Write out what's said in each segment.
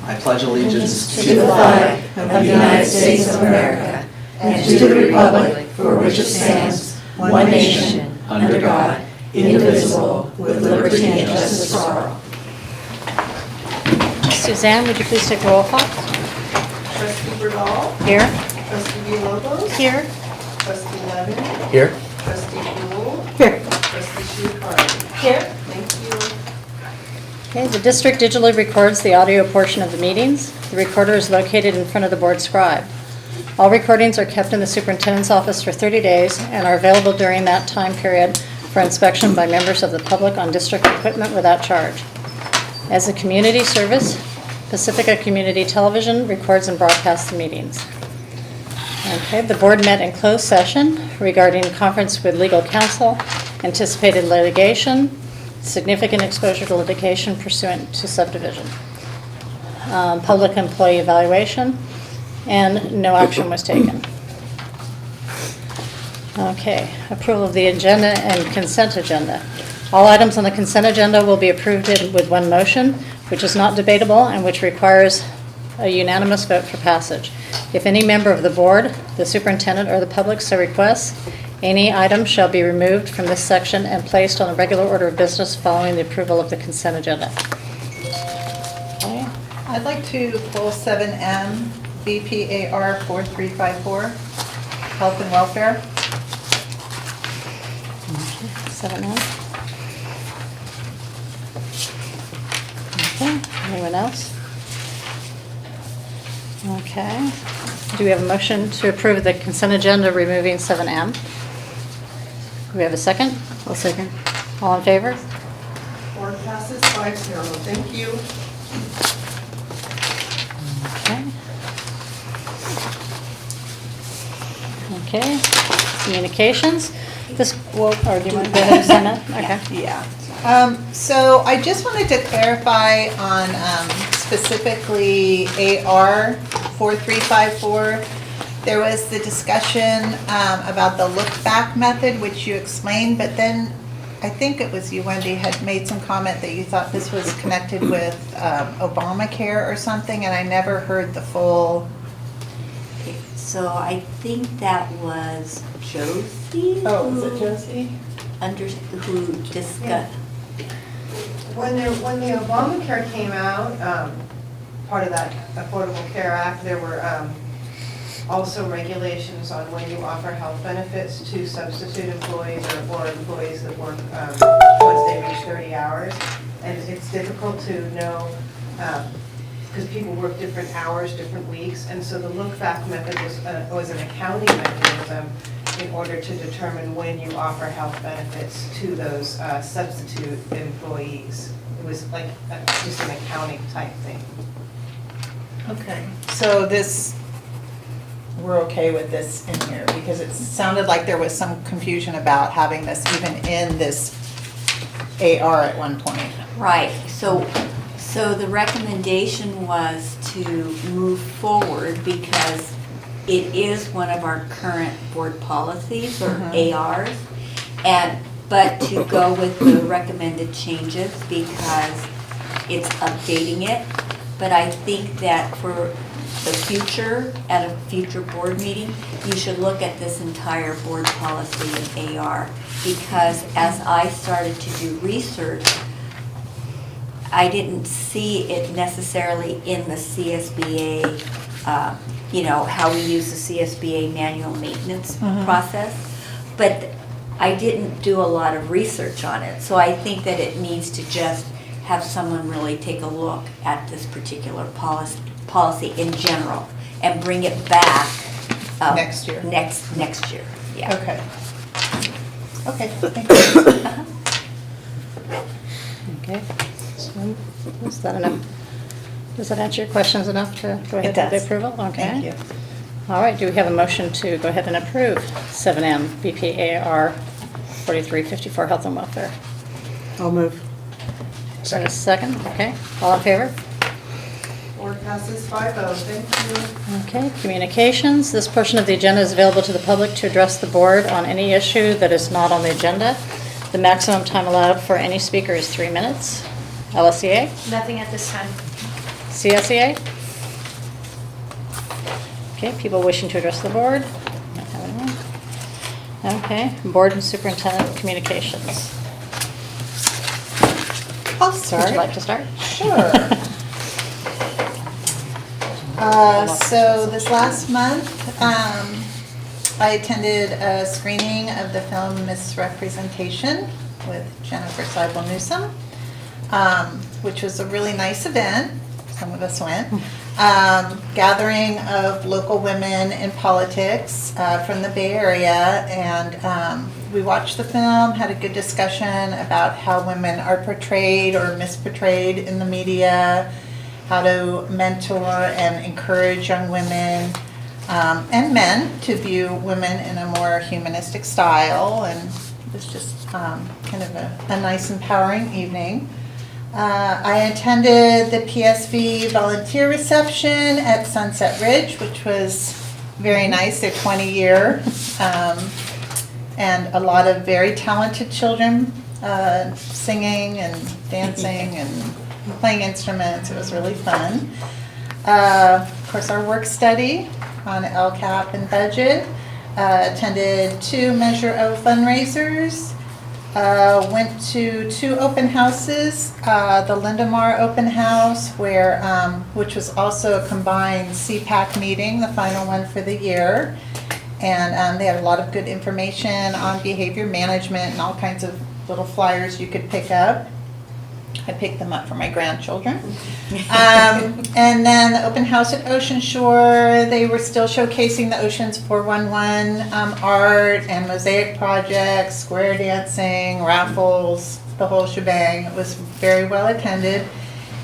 I pledge allegiance to the flag of the United States of America and to the republic for which it stands, one nation, under God, indivisible, with liberty and justice for all. Suzanne, would you please take the roll call? Trustee Burdall. Here. Trustee Villalobos. Here. Trustee Levin. Here. Trustee Jewell. Here. Trustee Shuhari. Here. Thank you. Okay, the district digitally records the audio portion of the meetings. The recorder is located in front of the board scribe. All recordings are kept in the superintendent's office for 30 days and are available during that time period for inspection by members of the public on district equipment without charge. As a community service, Pacifica Community Television records and broadcasts the meetings. Okay, the board met in closed session regarding conference with legal counsel, anticipated litigation, significant exposure to litigation pursuant to subdivision, public employee evaluation, and no action was taken. Okay, approval of the agenda and consent agenda. All items on the consent agenda will be approved with one motion, which is not debatable and which requires a unanimous vote for passage. If any member of the board, the superintendent, or the public so requests, any item shall be removed from this section and placed on the regular order of business following the approval of the consent agenda. Okay. I'd like to pull 7M, BPAR 4354, Health and Welfare. 7M. Okay, anyone else? Okay. Do we have a motion to approve the consent agenda removing 7M? Do we have a second? I'll second. All in favor? Board passes 5-0. Thank you. Okay. Okay, communications. This, well, or do you want to go ahead and sign that? Okay. Yeah. So I just wanted to clarify on specifically AR 4354. There was the discussion about the look-back method, which you explained, but then I think it was you, Wendy, had made some comment that you thought this was connected with Obamacare or something, and I never heard the full. Okay, so I think that was Josie. Oh, was it Josie? Who discussed. When the Obamacare came out, part of that Affordable Care Act, there were also regulations on when you offer health benefits to substitute employees or employees that work once they reach 30 hours. And it's difficult to know because people work different hours, different weeks. And so the look-back method was an accounting mechanism in order to determine when you offer health benefits to those substitute employees. It was like just an accounting type thing. Okay. So this, we're okay with this in here because it sounded like there was some confusion about having this even in this AR at one point. Right, so the recommendation was to move forward because it is one of our current board policies or ARs, but to go with the recommended changes because it's updating it. But I think that for the future, at a future board meeting, you should look at this entire board policy in AR because as I started to do research, I didn't see it necessarily in the CSBA, how we use the CSBA manual maintenance process, but I didn't do a lot of research on it. So I think that it needs to just have someone really take a look at this particular policy in general and bring it back Next year. Next year, yeah. Okay. Okay, thank you. Okay. So, is that enough? Does that answer your questions enough to go ahead with the approval? Okay. Thank you. All right, do we have a motion to go ahead and approve 7M BPAR 4354 Health and Welfare? I'll move. Is that a second? Okay, all in favor? Board passes 5-0. Thank you. Okay, communications. This portion of the agenda is available to the public to address the board on any issue that is not on the agenda. The maximum time allowed for any speaker is 3 minutes. LSEA? Nothing at this time. CSEA? Okay, people wishing to address the board? Not having one. Okay, board and superintendent communications. I'll Would start. you like to start? Sure. So this last month, I attended a screening of the film Misrepresentation with Jennifer Seibel Newsom, which was a really nice event. Some of us went. Gathering of local women in politics from the Bay Area, and we watched the film, had a good discussion about how women are portrayed or misportrayed in the media, how to mentor and encourage young women and men to view women in a more humanistic style, and it was just kind of a nice, empowering evening. I attended the PSV volunteer reception at Sunset Ridge, which was very nice, their 20-year, and a lot of very talented children singing and dancing and playing instruments. It was really fun. Of course, our work study on LCAP and budget. Attended 2 Measure O fundraisers. Went to 2 open houses. The Lindemar open house, where which was also a combined CPAC meeting, the final one for the year. And they had a lot of good information on behavior management and all kinds of little flyers you could pick up. I picked them up for my grandchildren. And then the open house at Ocean Shore, they were still showcasing the Oceans 411 art and mosaic projects, square dancing, raffles, the whole shebang. It was very well attended.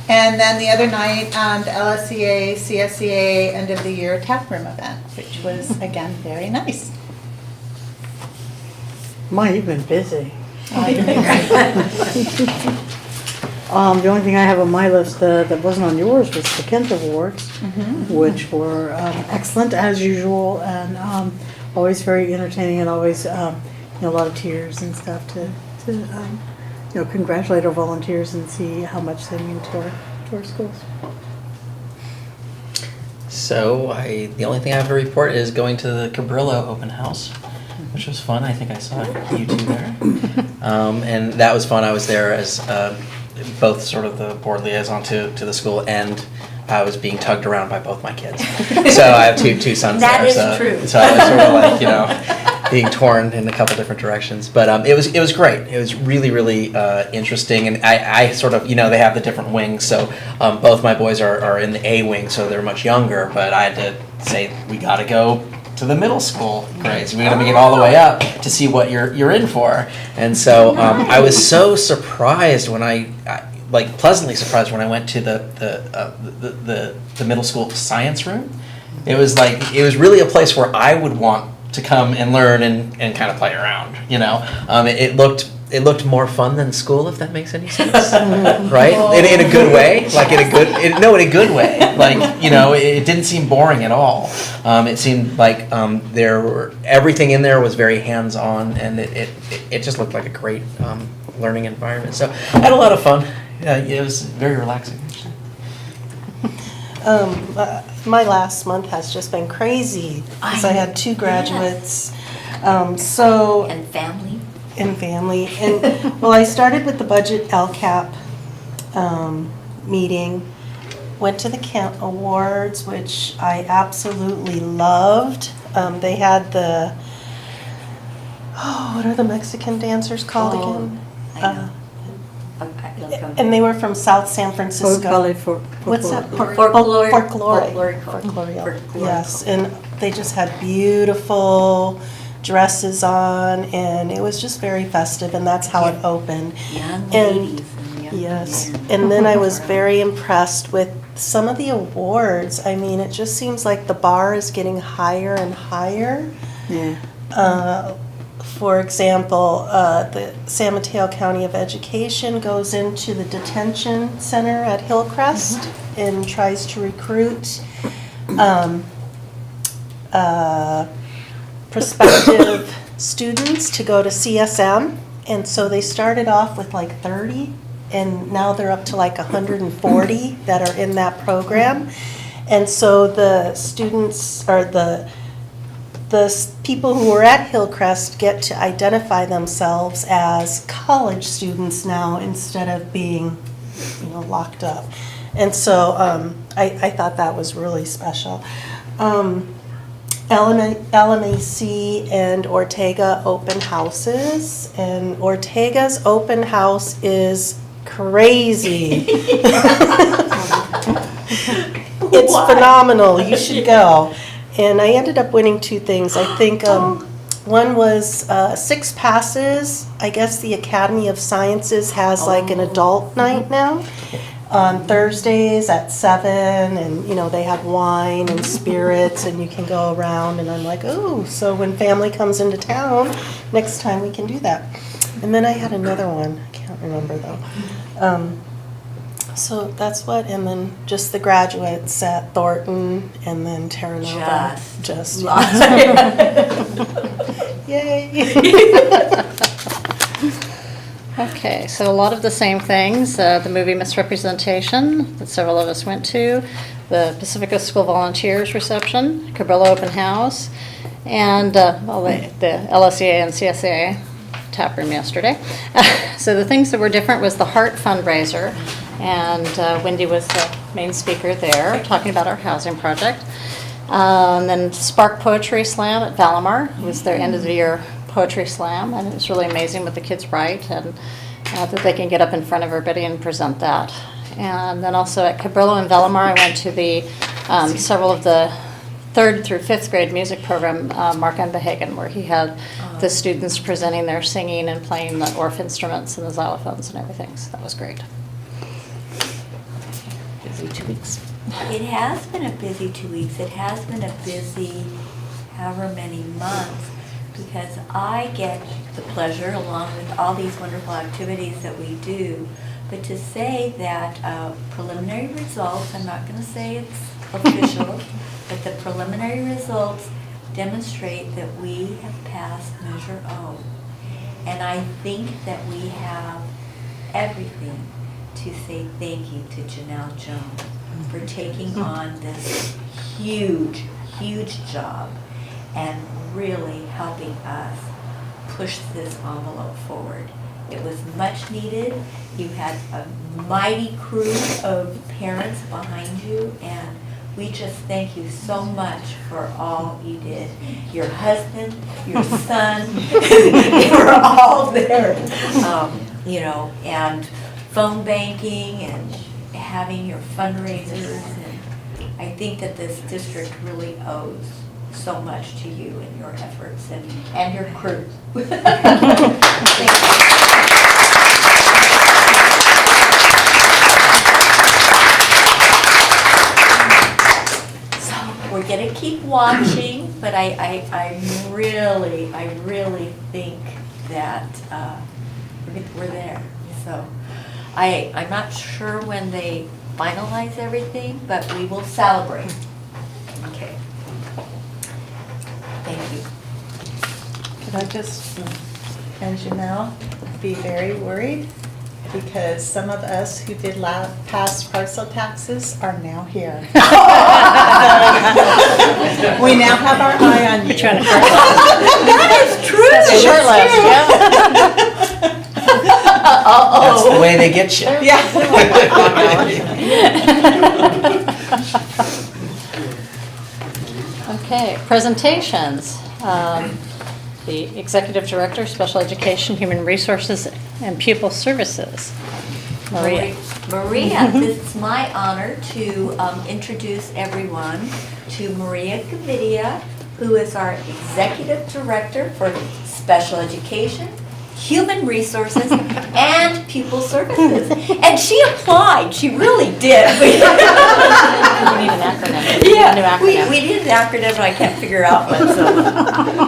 And then the other night, the LSEA, CSEA end of the year tap room event, which was again very nice. My, you've been busy. The only thing I have on my list that wasn't on yours was the Kent Awards, which were excellent as usual, and always very entertaining, and always a lot of tears and stuff to congratulate our volunteers and see how much they mean to our schools. So the only thing I have to report is going to the Cabrillo open house, which was fun. I think I saw you two there, and that was fun. I was there as both sort of the board liaison to the school, and I was being tugged around by both my kids. So I have two sons That there. is So, true. so I was sort of like, being torn in a couple different directions. But it was great. It was really, really interesting. And I sort of, they have the different wings. So both my boys are in the A wing, so they're much younger. But I had to say, we got to go to the middle school grades. We got to make it all the way up to see what you're in for. And so I was so surprised when I pleasantly surprised when I went to the middle school science room. It was really a place where I would want to come and learn and kind of play around. It looked more fun than school, if that makes any sense, right? In a good way, in a good way. It didn't seem boring at all. It seemed like everything in there was very hands-on, and it just looked like a great learning environment. So I had a lot of fun. It was very relaxing. My last month has just been crazy because I had 2 graduates. So And family. and family, and well, I started with the budget LCAP meeting. Went to the Kent Awards, which I absolutely loved. They had what are the Mexican dancers called again? I know. And they were from South San Francisco. What's that? Folklore. Folklore. Yes, and they just had beautiful dresses on, and it was just very festive, and that's how it opened. Young And ladies and young yes, men. and then I was very impressed with some of the awards. I mean, it just seems like the bar is getting higher and higher. Yeah. For example, the San Mateo County of Education goes into the detention center at Hillcrest and tries to recruit prospective students to go to CSM. And so they started off with like 30, and now they're up to like 140 that are in that program. And so the students, or the people who are at Hillcrest get to identify themselves as college students now instead of being, locked up. And so I thought that was really special. LMAC and Ortega open houses, and Ortega's open house is crazy. It's phenomenal. You should go. And I ended up winning 2 things. I think one was 6 passes. I guess the Academy of Sciences has like an adult night now on Thursdays at 7, and they have wine and spirits, and you can go around. And I'm like, oh, so when family comes into town, next time we can do that. And then I had another one. I can't remember though. So that's what, and then just the graduates at Thornton, and then Terra Nova. Just yay. Okay, so a lot of the same things, the movie Misrepresentation that several of us went to, the Pacifica School Volunteers Reception, Cabrillo Open House, and the LSEA and CSA tap room yesterday. So the things that were different was the Heart fundraiser, and Wendy was the main speaker there, talking about our housing project. Then Spark Poetry Slam at Valimar. It was their end of the year poetry slam, and it was really amazing what the kids write, and that they can get up in front of everybody and present that. And then also at Cabrillo and Valimar, I went to the several of the 3rd through 5th grade music program, Mark Unbehagen, where he had the students presenting their singing and playing the Orff instruments and the xylophones and everything, so that was great. Busy 2 weeks. It has been a busy 2 weeks. It has been a busy however many months, because I get the pleasure, along with all these wonderful activities that we do, but to say that preliminary results, I'm not going to say it's official, but the preliminary results demonstrate that we have passed Measure O. And I think that we have everything to say thank you to Janelle Jones for taking on this huge, huge job and really helping us push this envelope forward. It was much needed. You had a mighty crew of parents behind you, and we just thank you so much for all you did. Your husband, your son, they were all there, and phone banking and having your fundraisers. And I think that this district really owes so much to you and your efforts and your crew. Thank you. We're gonna keep watching, but I really think that we're there. So I'm not sure when they finalize everything, but we will celebrate. Okay. Thank you. Could I just, and Janelle, be very worried, because some of us who did past parcel taxes are now here. We now have our eye on you. That is true. That's a short list, yeah. That's the way they get you. Okay, presentations. The Executive Director, Special Education, Human Resources, and Pupil Services, Maria. Maria, it's my honor to introduce everyone to Maria Gavidia, who is our Executive Director for Special Education, Human Resources, and Pupil Services. And she applied, she really did. We need an acronym. Yeah, A new acronym. we did an acronym, and I can't figure out one. So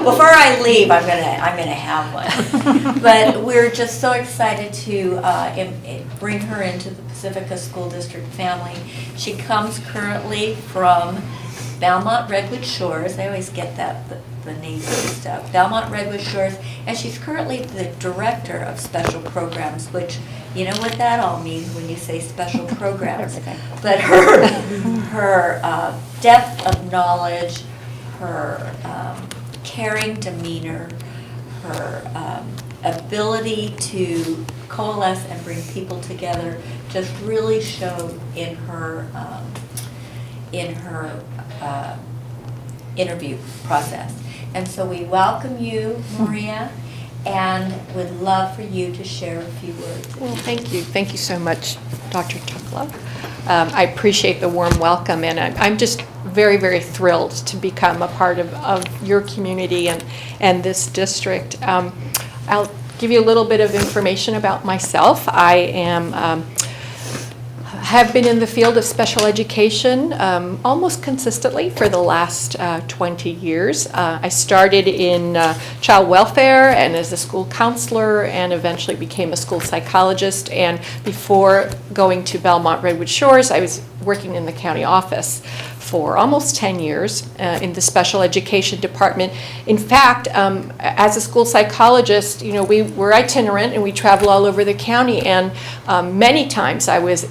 before I leave, I'm gonna have one. But we're just so excited to bring her into the Pacifica School District family. She comes currently from Belmont Redwood Shores. I always get that the names and stuff. Belmont Redwood Shores, and she's currently the Director of Special Programs, which You know what that all means when you say special programs. Everything. But her depth of knowledge, her caring demeanor, her ability to coalesce and bring people together just really showed in her interview process. And so we welcome you, Maria, and would love for you to share a few words. Well, thank you. Thank you so much, Dr. Tukla. I appreciate the warm welcome, and I'm just very, very thrilled to become a part of your community and this district. I'll give you a little bit of information about myself. I am have been in the field of special education almost consistently for the last 20 years. I started in child welfare and as a school counselor, and eventually became a school psychologist. And before going to Belmont Redwood Shores, I was working in the county office for almost 10 years in the special education department. In fact, as a school psychologist, you know, we were itinerant and we travel all over the county, and many times I was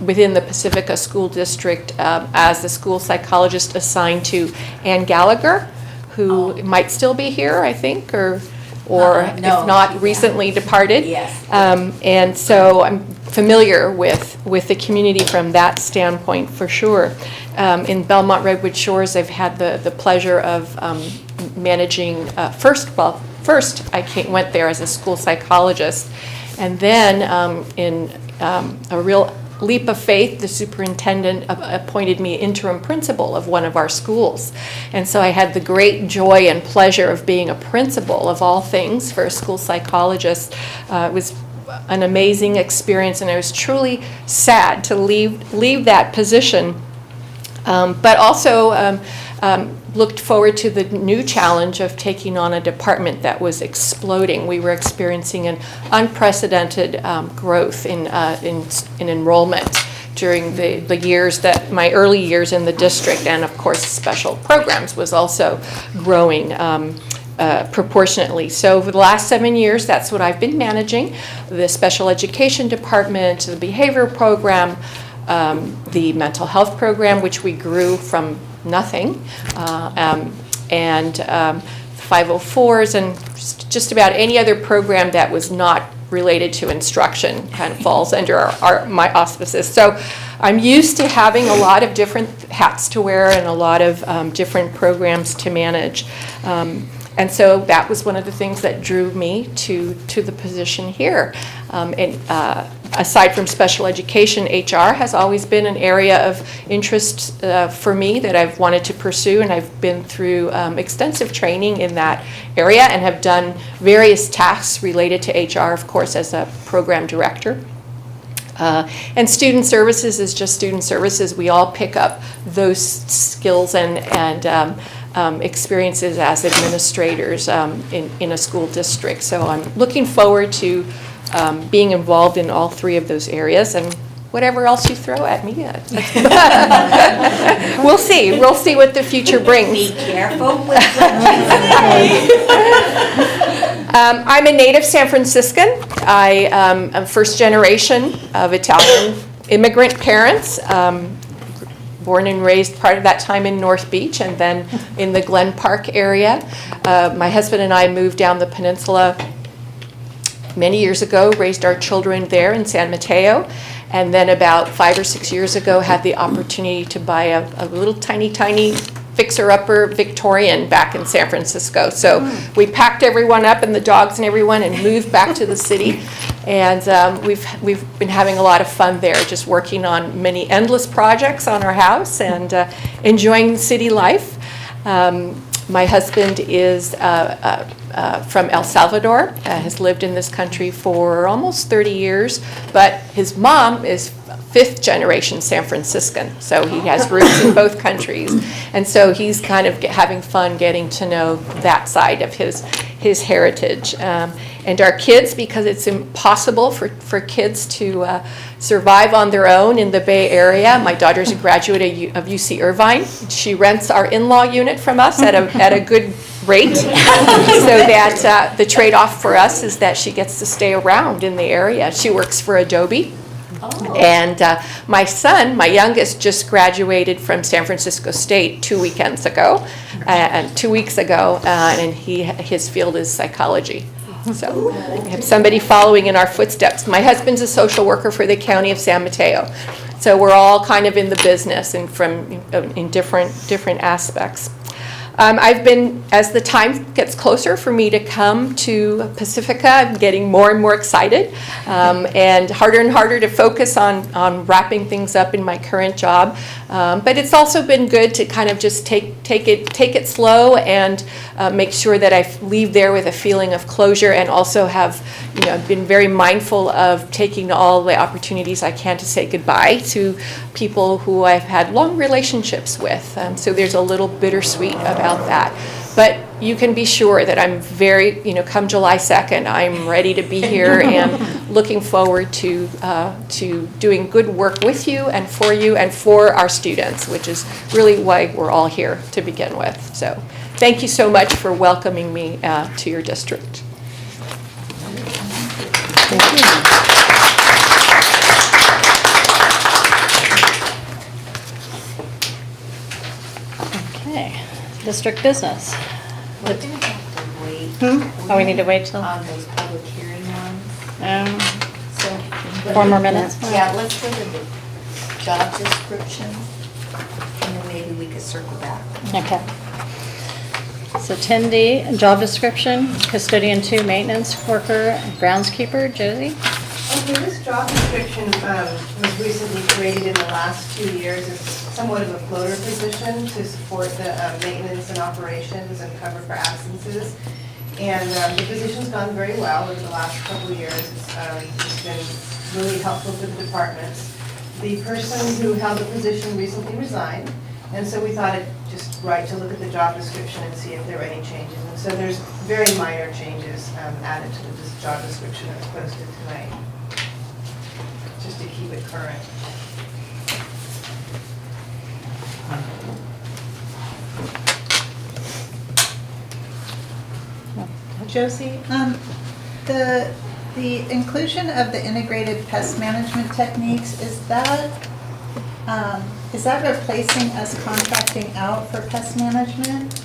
within the Pacifica School District as the school psychologist assigned to Ann Gallagher, who might still be here, I think, or No, if not, yeah. recently departed. Yes. And so I'm familiar with the community from that standpoint for sure. In Belmont Redwood Shores, I've had the pleasure of managing first I went there as a school psychologist, and then in a real leap of faith, the superintendent appointed me interim principal of one of our schools. And so I had the great joy and pleasure of being a principal of all things for a school psychologist. It was an amazing experience, and I was truly sad to leave that position, but also looked forward to the new challenge of taking on a department that was exploding. We were experiencing an unprecedented growth in enrollment during the years that my early years in the district, and of course special programs was also growing proportionately. So over the last 7 years, that's what I've been managing: the special education department, the behavior program, the mental health program, which we grew from nothing, and 504s, and just about any other program that was not related to instruction kind of falls under my auspices. So I'm used to having a lot of different hats to wear and a lot of different programs to manage. And so that was one of the things that drew me to the position here. Aside from special education, HR has always been an area of interest for me that I've wanted to pursue, and I've been through extensive training in that area and have done various tasks related to HR, of course, as a program director. And student services is just student services. We all pick up those skills and experiences as administrators in a school district. So I'm looking forward to being involved in all three of those areas, and whatever else you throw at me. We'll see. We'll see what the future brings. Be careful with what you say. I'm a native San Franciscan. I am a first generation of Italian immigrant parents. Born and raised part of that time in North Beach and then in the Glen Park area. My husband and I moved down the peninsula many years ago, raised our children there in San Mateo, and then about 5 or 6 years ago had the opportunity to buy a little tiny fixer-upper Victorian back in San Francisco. So we packed everyone up, and the dogs and everyone, and moved back to the city. And we've been having a lot of fun there, just working on many endless projects on our house and enjoying city life. My husband is from El Salvador, has lived in this country for almost 30 years, but his mom is fifth generation San Franciscan, so he has roots in both countries. And so he's kind of having fun getting to know that side of his heritage. And our kids, because it's impossible for kids to survive on their own in the Bay Area. My daughter's a graduate of UC Irvine. She rents our in-law unit from us at a good rate, so that the trade-off for us is that she gets to stay around in the area. She works for Adobe. And my son, my youngest, just graduated from San Francisco State 2 weekends ago, and 2 weeks ago, and his field is psychology. So we have somebody following in our footsteps. My husband's a social worker for the county of San Mateo, so we're all kind of in the business and in different aspects. I've been, as the time gets closer for me to come to Pacifica, I'm getting more and more excited, and harder to focus on wrapping things up in my current job. But it's also been good to kind of just take it slow and make sure that I leave there with a feeling of closure, and also have, been very mindful of taking all the opportunities I can to say goodbye to people who I've had long relationships with. So there's a little bittersweet about that. But you can be sure that I'm very, come July 2nd, I'm ready to be here and looking forward to doing good work with you and for our students, which is really why we're all here to begin with. So thank you so much for welcoming me to your district. Thank you. Okay, district business. We're gonna have to wait. Oh, we need to wait till, On those public hearing ones. So. 4 more minutes? Yeah, let's go to the job description, and then maybe we could circle back. Okay. So 10D, job description, custodian 2, maintenance worker, groundskeeper, Josie? Okay, this job description was recently created in the last 2 years. It's somewhat of a floater position to support the maintenance and operations and cover for absences. And the position's gone very well over the last couple of years. It's been really helpful for the departments. The person who held the position recently resigned, and so we thought it just right to look at the job description and see if there were any changes. And so there's very minor changes added to this job description that's posted tonight, just to keep it current. Josie, the inclusion of the integrated pest management techniques, is that replacing us contracting out for pest management?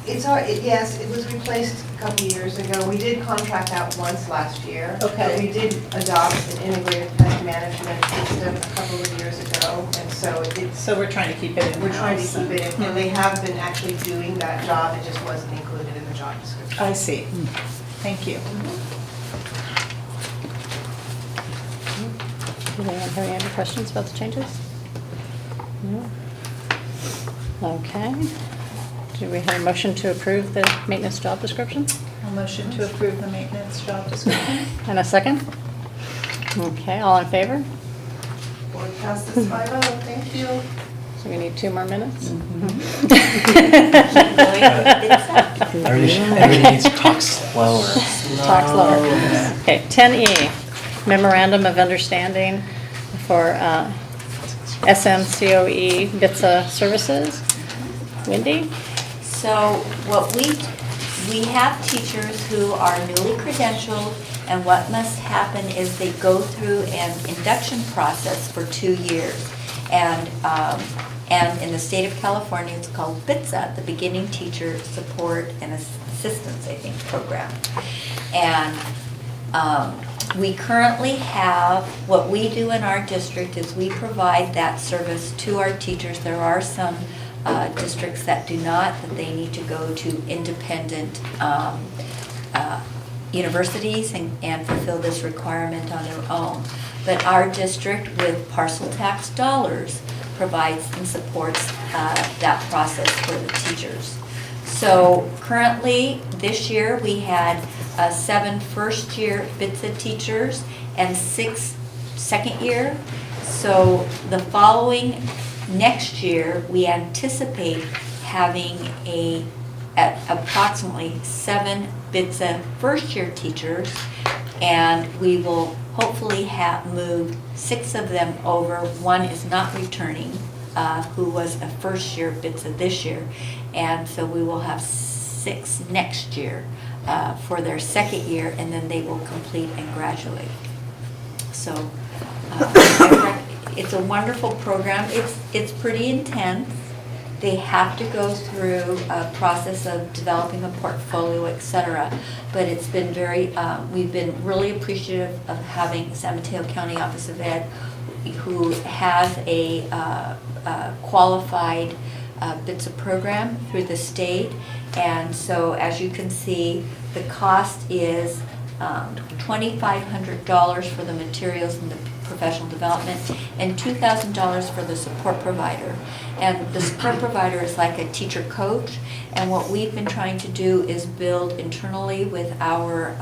Yes, it was replaced a couple of years ago. We did contract out once last year. Okay. But we did adopt an integrated pest management system a couple of years ago, and so it's, So we're trying to keep it in-house. we're trying to keep it, and they have been actually doing that job, it just wasn't included in the job description. I see. Thank you. Does anyone have any other questions about the changes? No? Okay. Do we have a motion to approve the maintenance job description? A motion to approve the maintenance job description? And a second? Okay, all in favor? Board passes 5-0, thank you. So we need 2 more minutes? Everybody needs to talk slower. Talk slower. Okay, 10E, memorandum of understanding for SMCOE BITSA services. Wendy? So what we have teachers who are newly credentialed, and what must happen is they go through an induction process for 2 years. And in the state of California, it's called BITSA, the Beginning Teacher Support and Assistance, I think, program. And we currently have, what we do in our district is we provide that service to our teachers. There are some districts that do not, that they need to go to independent universities and fulfill this requirement on their own. But our district, with parcel tax dollars, provides and supports that process for the teachers. So currently, this year, we had 7 first-year BITSA teachers and 6 second year. So the following next year, we anticipate having approximately 7 BITSA first-year teachers, and we will hopefully have moved 6 of them over. 1 is not returning, who was a first-year BITSA this year. And so we will have 6 next year for their second year, and then they will complete and graduate. So it's a wonderful program. It's pretty intense. They have to go through a process of developing a portfolio, et cetera. But it's been we've been really appreciative of having San Mateo County Office of Ed, who has a qualified BITSA program through the state. And so as you can see, the cost is $2,500 for the materials and the professional development, and $2,000 for the support provider. And the support provider is like a teacher coach, and what we've been trying to do is build internally with our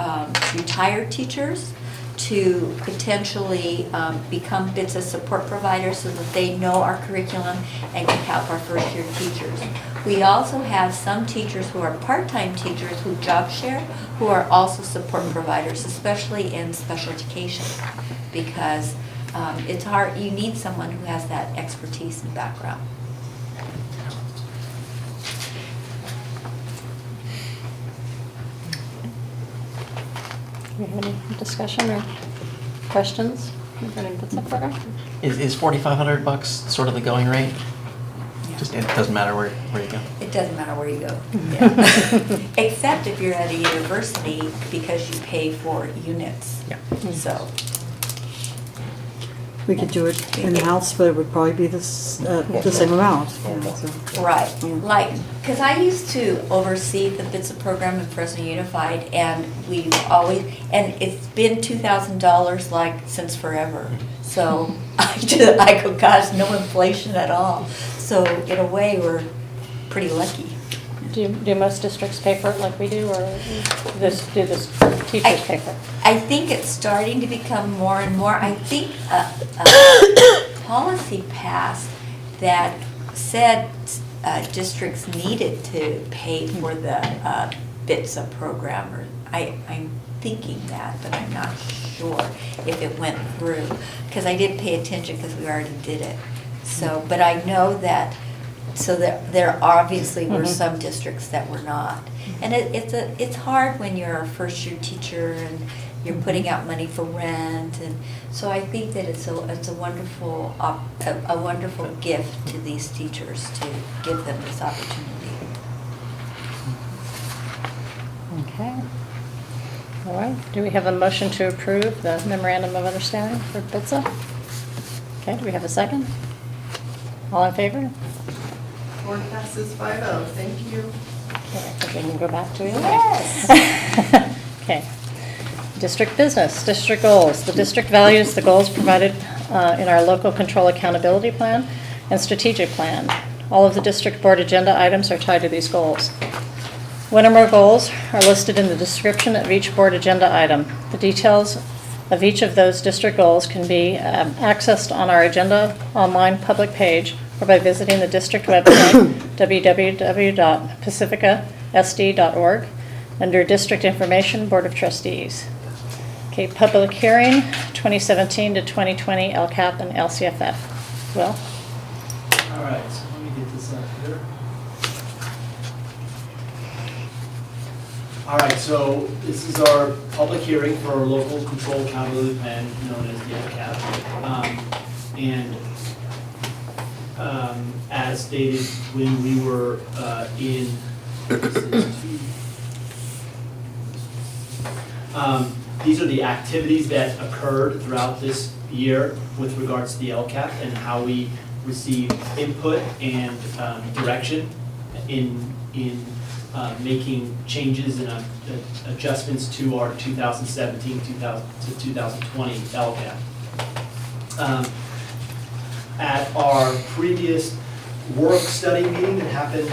retired teachers to potentially become BITSA support providers so that they know our curriculum and can help our first year teachers. We also have some teachers who are part-time teachers who job share, who are also support providers, especially in special education, because it's hard, you need someone who has that expertise and background. Do you have any discussion or questions regarding BITSA program? Is $4,500 sort of the going rate? Just, it doesn't matter where you go. It doesn't matter where you go. Yeah. Except if you're at a university, because you pay for units. Yeah. So, We could do it in-house, but it would probably be the same amount. Yeah, so. right, Mm. like, because I used to oversee the BITSA program in Fresno Unified, and we've always, and it's been $2,000 like since forever. So I go, gosh, no inflation at all. So in a way, we're pretty lucky. Do most districts pay for it like we do, or do this teachers pay for it? I think it's starting to become more and more. I think a policy passed that said districts needed to pay for the BITSA program. Or I'm thinking that, but I'm not sure if it went through, because I did pay attention because we already did it. So, but I know that. So there obviously were some districts that were not, and it's hard when you're a first year teacher and you're putting out money for rent, and so I think that it's a wonderful gift to these teachers to give them this opportunity. Okay. All right. Do we have a motion to approve the memorandum of understanding for BITSA? Okay. Do we have a second? All in favor? Board passes 5-0, thank you. Okay, I think we can go back to it. Yes. Okay. District business, district goals. The district values the goals provided in our local control accountability plan and strategic plan. All of the district board agenda items are tied to these goals. One or more goals are listed in the description of each board agenda item. The details of each of those district goals can be accessed on our agenda online public page or by visiting the district website, www.pacificasd.org, under District Information, Board of Trustees. Okay, public hearing, 2017 to 2020 LCAP and LCFF. Will? All right, so let me get this up here. All right, so this is our public hearing for our local control accountability plan, known as the LCAP. As stated when we were these are the activities that occurred throughout this year with regards to the LCAP and how we receive input and direction in making changes and adjustments to our 2017 to 2020 LCAP. At our previous work study meeting that happened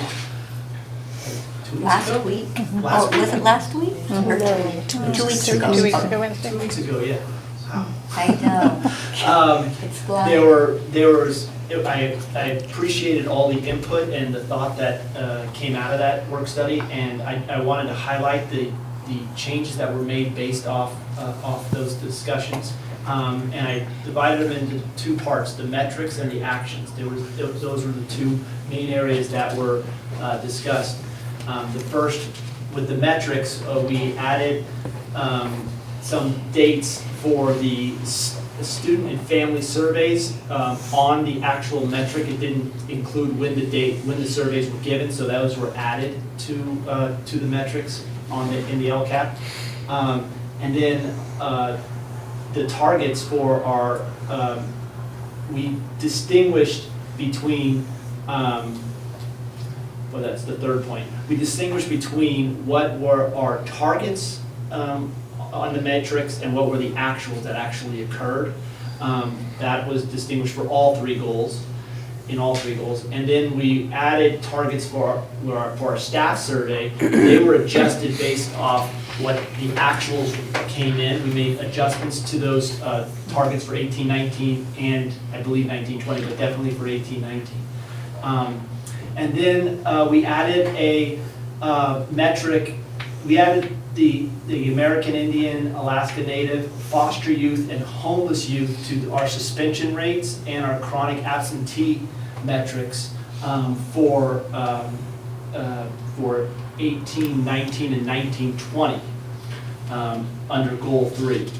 2 weeks Last ago? week? Last Oh, was week? it last week? Or No. 2 weeks ago? 2 weeks ago Wednesday. 2 weeks ago, yeah. Wow. I know. It's flying. I appreciated all the input and the thought that came out of that work study, and I wanted to highlight the changes that were made based off those discussions. and I divided them into two parts, the metrics and the actions. Those were the two main areas that were discussed. The first, with the metrics, we added some dates for the student and family surveys on the actual metric. It didn't include when the surveys were given, so those were added to the metrics in the LCAP. And then the targets for our, we distinguished between, well, that's the third point. We distinguished between what were our targets on the metrics and what were the actuals that actually occurred. That was distinguished for all three goals, in all three goals. And then we added targets for our staff survey. They were adjusted based off what the actuals came in. We made adjustments to those targets for 18-19 and I believe 19-20, but definitely for 18-19. And then we added a metric. We added the American Indian, Alaska Native, foster youth, and homeless youth to our suspension rates and our chronic absentee metrics for 18, 19, and 19, 20 under Goal 3.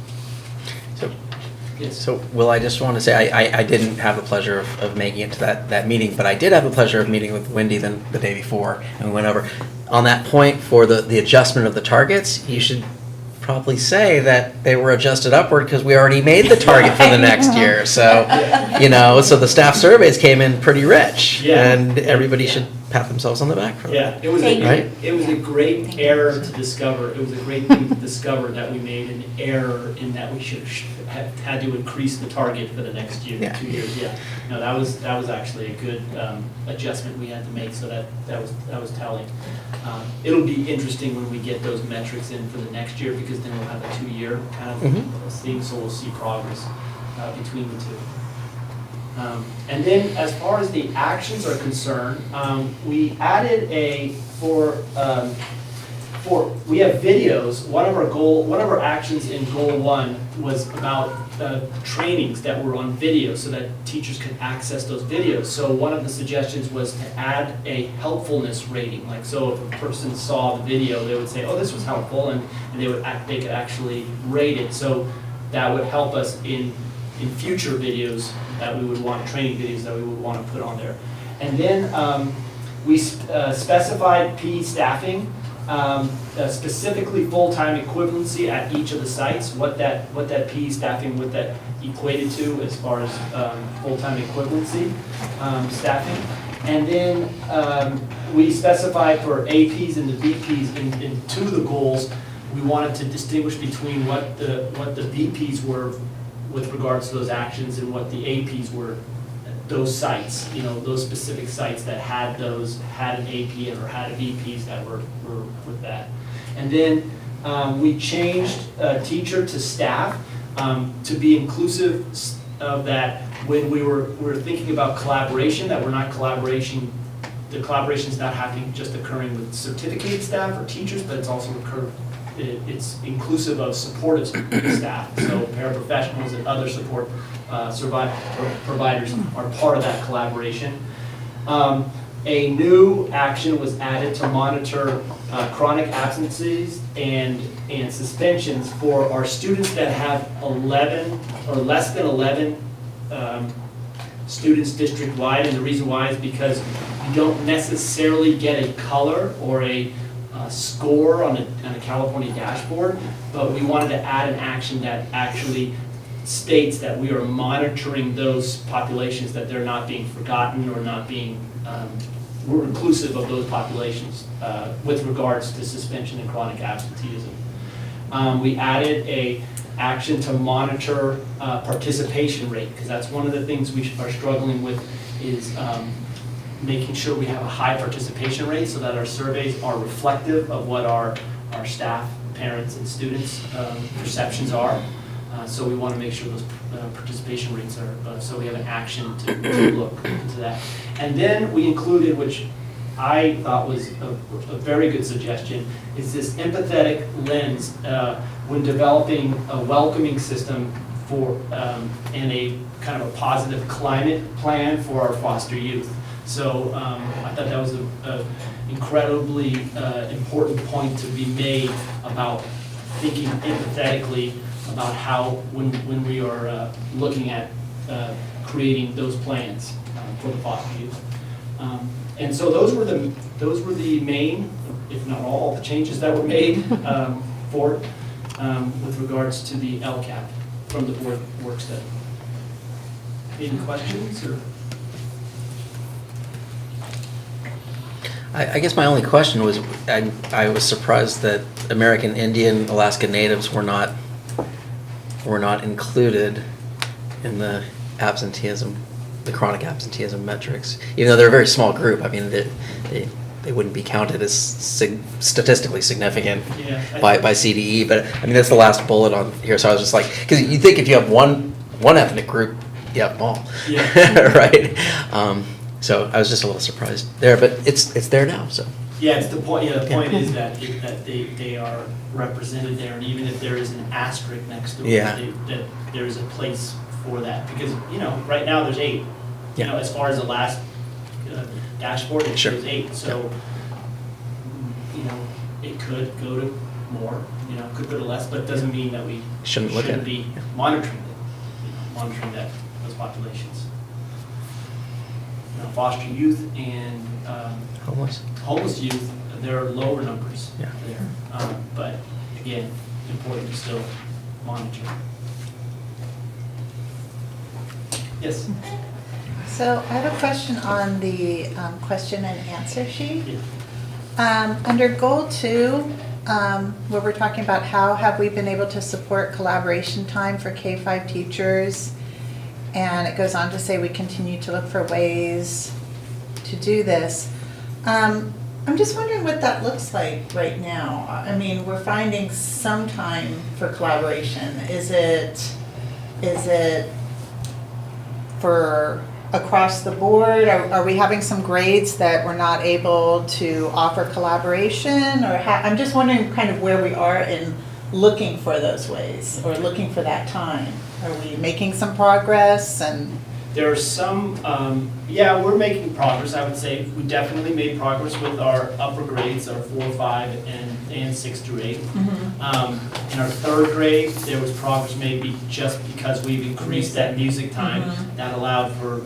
So, Will, I just want to say, I didn't have the pleasure of making it to that meeting, but I did have the pleasure of meeting with Wendy the day before, and we went over. On that point, for the adjustment of the targets, you should probably say that they were adjusted upward because we already made the target for the next year. So, so the staff surveys came in pretty rich, and everybody should pat themselves on the back for that. Yeah, it was a great error to discover. It was a great thing to discover that we made an error in that we should have had to increase the target for the next year, 2 years. Yeah, no, that was actually a good adjustment we had to make. So that was telling. It'll be interesting when we get those metrics in for the next year because then we'll have a 2-year kind of thing. So we'll see progress between the two. And then as far as the actions are concerned, we added we have videos. One of our actions in Goal 1 was about trainings that were on video so that teachers could access those videos. So one of the suggestions was to add a helpfulness rating. Like, so if a person saw the video, they would say, oh, this was helpful, and they could actually rate it. So that would help us in future videos that we would want, training videos that we would want to put on there. And then we specified PE staffing, specifically full-time equivalency at each of the sites, what that PE staffing, what that equated to as far as full-time equivalency staffing. And then we specified for APs and the VPs in two of the goals, we wanted to distinguish between what the VPs were with regards to those actions and what the APs were, those sites, those specific sites that had an AP or had VPs that were with that. And then we changed teacher to staff to be inclusive of that when we were thinking about collaboration, that we're not collaboration, the collaboration is not happening just occurring with certificated staff or teachers, but it's also it's inclusive of supportive staff, so paraprofessionals and other support providers are part of that collaboration. A new action was added to monitor chronic absences and suspensions for our students that have 11 or less than 11 students district-wide, and the reason why is because you don't necessarily get a color or a score on a California dashboard, but we wanted to add an action that actually states that we are monitoring those populations, that they're not being forgotten or not being, we're inclusive of those populations with regards to suspension and chronic absenteeism. We added a action to monitor participation rate, because that's one of the things we are struggling with is making sure we have a high participation rate so that our surveys are reflective of what our staff, parents, and students' perceptions are. So we want to make sure those participation rates are, so we have an action to look into that. And then we included, which I thought was a very good suggestion, is this empathetic lens when developing a welcoming system for, and a kind of a positive climate plan for our foster youth. So I thought that was a incredibly important point to be made about thinking empathetically about how, when we are looking at creating those plans for the foster youth. And so those were the main, if not all, the changes that were made for it with regards to the LCAP from the board work study. Any questions or? I guess my only question was, I was surprised that American Indian, Alaska Natives were not included in the absenteeism, the chronic absenteeism metrics. Even though they're a very small group, I mean, they wouldn't be counted as statistically significant by CDE. But I mean, that's the last bullet on here. So I was just like, because you think if you have one ethnic group, you have them all, right? So I was just a little surprised there, but it's there now. So yeah, it's the point. Yeah, the point is that they are represented there, and even if there is an asterisk next to it, that there is a place for that, because right now there's 8. As far as the last dashboard, it shows 8. So it could go to more. Could go to less, but it doesn't mean that we shouldn't be monitoring it. Monitoring those populations. Foster youth and homeless youth, there are lower numbers there. But again, important to still monitor. Yes? So I have a question on the question and answer sheet. Under goal 2, where we're talking about how have we been able to support collaboration time for K-5 teachers, and it goes on to say we continue to look for ways to do this. I'm just wondering what that looks like right now. I mean, we're finding some time for collaboration. Is it for across the board? Are we having some grades that we're not able to offer collaboration? Or I'm just wondering kind of where we are in looking for those ways or looking for that time. Are we making some progress? And there are some, we're making progress. I would say we definitely made progress with our upper grades, our 4, 5, and 6 through 8. Mm-hmm. In our 3rd grade, there was progress made just because we've increased that music time. Mm-hmm. That allowed for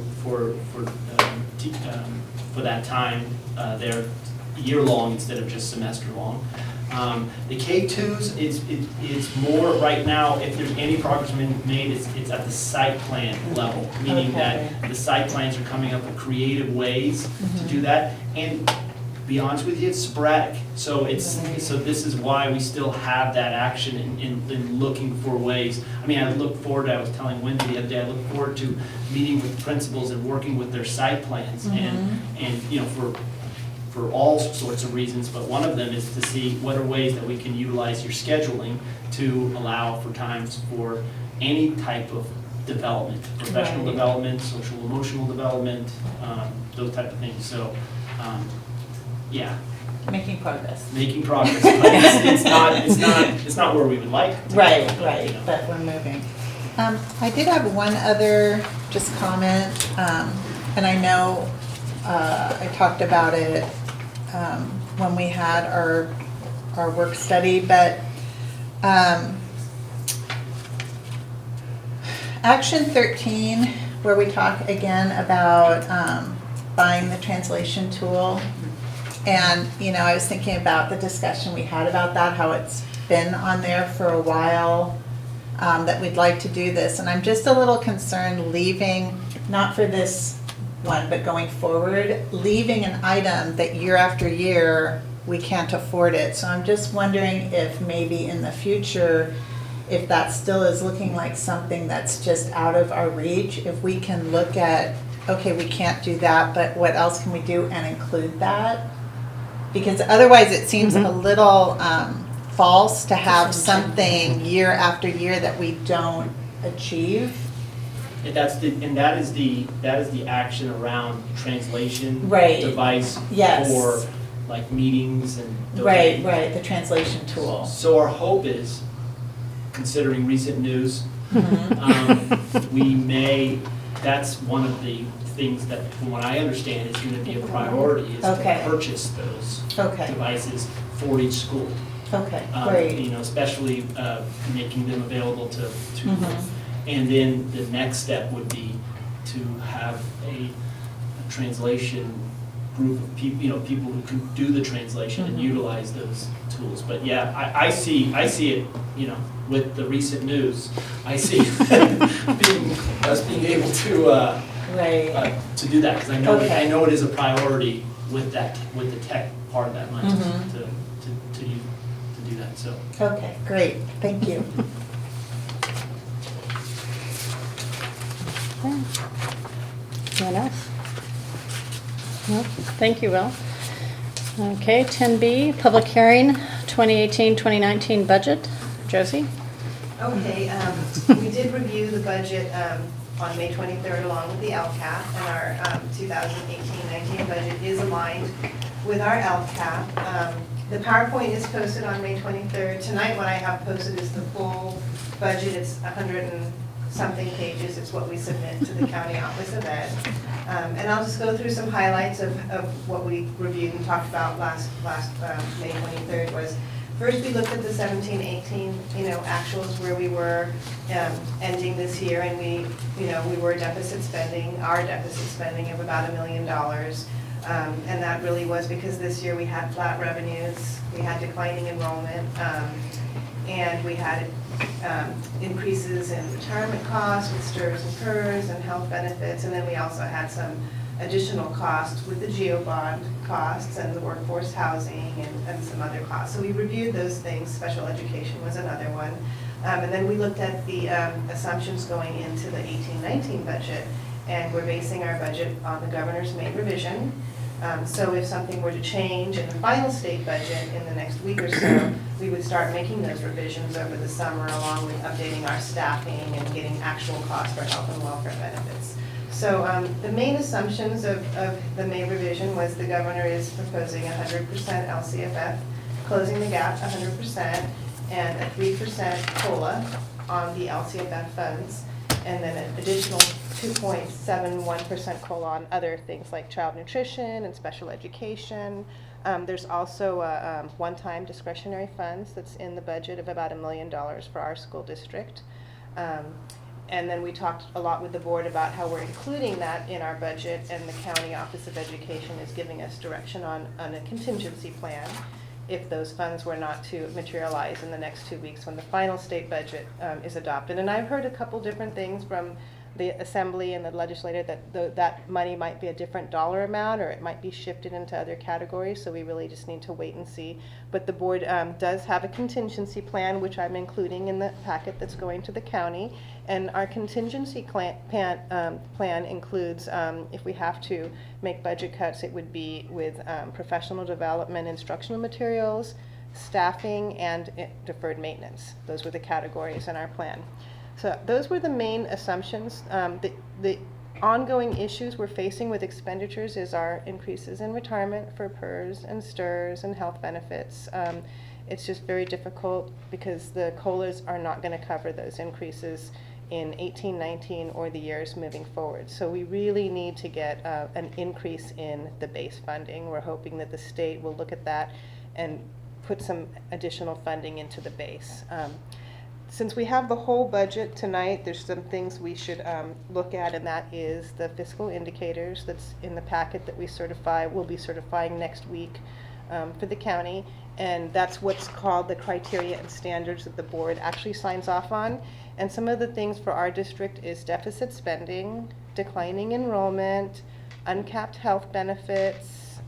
that time there year long instead of just semester long. The K2s, it's more right now, if there's any progress being made, it's at the site plan level, meaning that the site plans are coming up with creative ways to do that. And to be honest with you, it's sporadic. So so this is why we still have that action in looking for ways. I mean, I was telling Wendy the other day, I look forward to meeting with principals and working with their site plans and for all sorts of reasons, but one of them is to see what are ways that we can utilize your scheduling to allow for times for any type of development, professional development, social emotional development, those type of things. So, making progress. Making progress, but it's not where we would like to Right, go, right, but we're moving. I did have one other just comment, and I know I talked about it when we had our work study, but Action 13, where we talk again about buying the translation tool. And, I was thinking about the discussion we had about that, how it's been on there for a while, that we'd like to do this. And I'm just a little concerned leaving, not for this one, but going forward, leaving an item that year after year, we can't afford it. So I'm just wondering if maybe in the future, if that still is looking like something that's just out of our reach, if we can look at, okay, we can't do that, but what else can we do and include that? Because otherwise it seems a little false to have something year after year that we don't achieve. And that is the action around translation device for like meetings and those right, the translation tool. So our hope is, considering recent news We may, that's one of the things that, from what I understand, is going to be a priority, is Okay. to purchase those Okay. devices for each school. Okay, You know, especially making them available to Mhm. and then the next step would be to have a translation group of people, you know, people who can do the translation and Mhm. utilize those tools. But yeah, I see it, you know, with the recent news, I see us being able to Right. to do that, because I know, Okay. I know it is a priority with that, with the tech part of that money Mhm. to do that, so. Okay, great, thank you. Anyone else? No? Thank you, Will. Okay, 10B, public hearing, 2018-2019 budget. Josie? Okay, we did review the budget on May 23rd along with the LCAP, and our 2018-19 budget is aligned with our LCAP. The PowerPoint is posted on May 23rd. Tonight, what I have posted is the full budget. It's 100 and something pages. It's what we submit to the County Office of Ed. And I'll just go through some highlights of what we reviewed and talked about last May 23rd was, first, we looked at the 17-18, actuals where we were ending this year, and we were deficit spending, our deficit spending of about $1 million. And that really was because this year we had flat revenues, we had declining enrollment, and we had increases in retirement costs with STRS and PERS and health benefits, and then we also had some additional costs with the GeoBond costs and the workforce housing and some other costs. So we reviewed those things. Special education was another one. And then we looked at the assumptions going into the 18-19 budget, and we're basing our budget on the governor's May revision. So if something were to change in the final state budget in the next week or so, we would start making those revisions over the summer, along with updating our staffing and getting actual costs for health and welfare benefits. So the main assumptions of the May revision was the governor is proposing 100% LCFF, closing the gap 100%, and a 3% COLA on the LCFF funds, and then an additional 2.71% COLA on other things like child nutrition and special education. There's also a one-time discretionary funds that's in the budget of about $1 million for our school district. And then we talked a lot with the board about how we're including that in our budget, and the County Office of Education is giving us direction on a contingency plan if those funds were not to materialize in the next 2 weeks when the final state budget is adopted. And I've heard a couple different things from the assembly and the legislature that that money might be a different dollar amount, or it might be shifted into other categories, so we really just need to wait and see. But the board does have a contingency plan, which I'm including in the packet that's going to the county, and our contingency plan includes, if we have to make budget cuts, it would be with professional development, instructional materials, staffing, and deferred maintenance. Those were the categories in our plan. So those were the main assumptions. The ongoing issues we're facing with expenditures is our increases in retirement for PERS and STRS and health benefits. It's just very difficult because the COLAs are not going to cover those increases in 18-19 or the years moving forward. So we really need to get an increase in the base funding. We're hoping that the state will look at that and put some additional funding into the base. Since we have the whole budget tonight, there's some things we should look at, and that is the fiscal indicators that's in the packet that we'll be certifying next week for the county. And that's what's called the criteria and standards that the board actually signs off on. And some of the things for our district is deficit spending, declining enrollment, uncapped health benefits,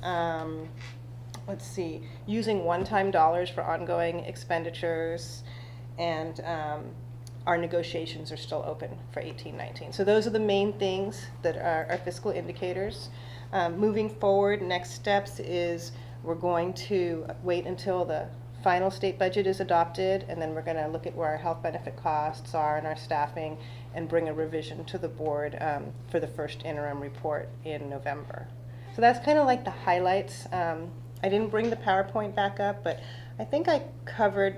using one-time dollars for ongoing expenditures, and our negotiations are still open for 18-19. So those are the main things that are our fiscal indicators. Moving forward, next steps is we're going to wait until the final state budget is adopted, and then we're going to look at where our health benefit costs are and our staffing, and bring a revision to the board for the first interim report in November. So that's kind of like the highlights. I didn't bring the PowerPoint back up, but I think I covered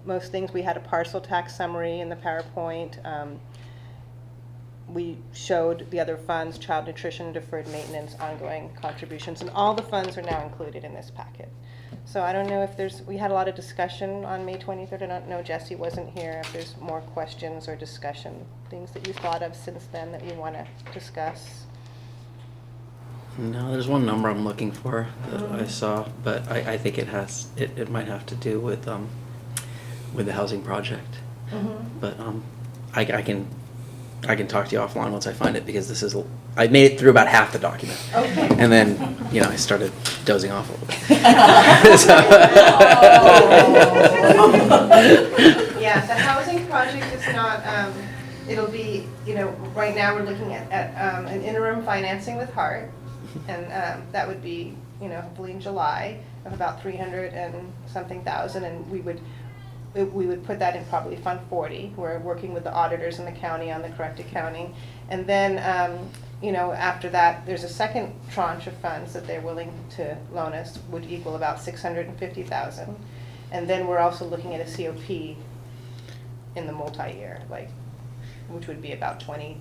most things. We had a parcel tax summary in the PowerPoint. We showed the other funds, child nutrition, deferred maintenance, ongoing contributions, and all the funds are now included in this packet. So I don't know if we had a lot of discussion on May 23rd. I don't know, Jesse wasn't here, if there's more questions or discussion, things that you thought of since then that you want to discuss. No, there's one number I'm looking for that I saw, but I think it might have to do with the housing project. But I can talk to you offline once I find it, because I made it through about half the document. Okay. And then, I started dozing off a little bit. Yeah, the housing project is not, it'll be, right now we're looking at an interim financing with Hart, and that would be, hopefully in July, of about 300 and something thousand, and we would put that in probably Fund 40. We're working with the auditors in the county on the correct accounting. And then, after that, there's a second tranche of funds that they're willing to loan us, would equal about 650,000. And then we're also looking at a COP in the multi-year, which would be about $22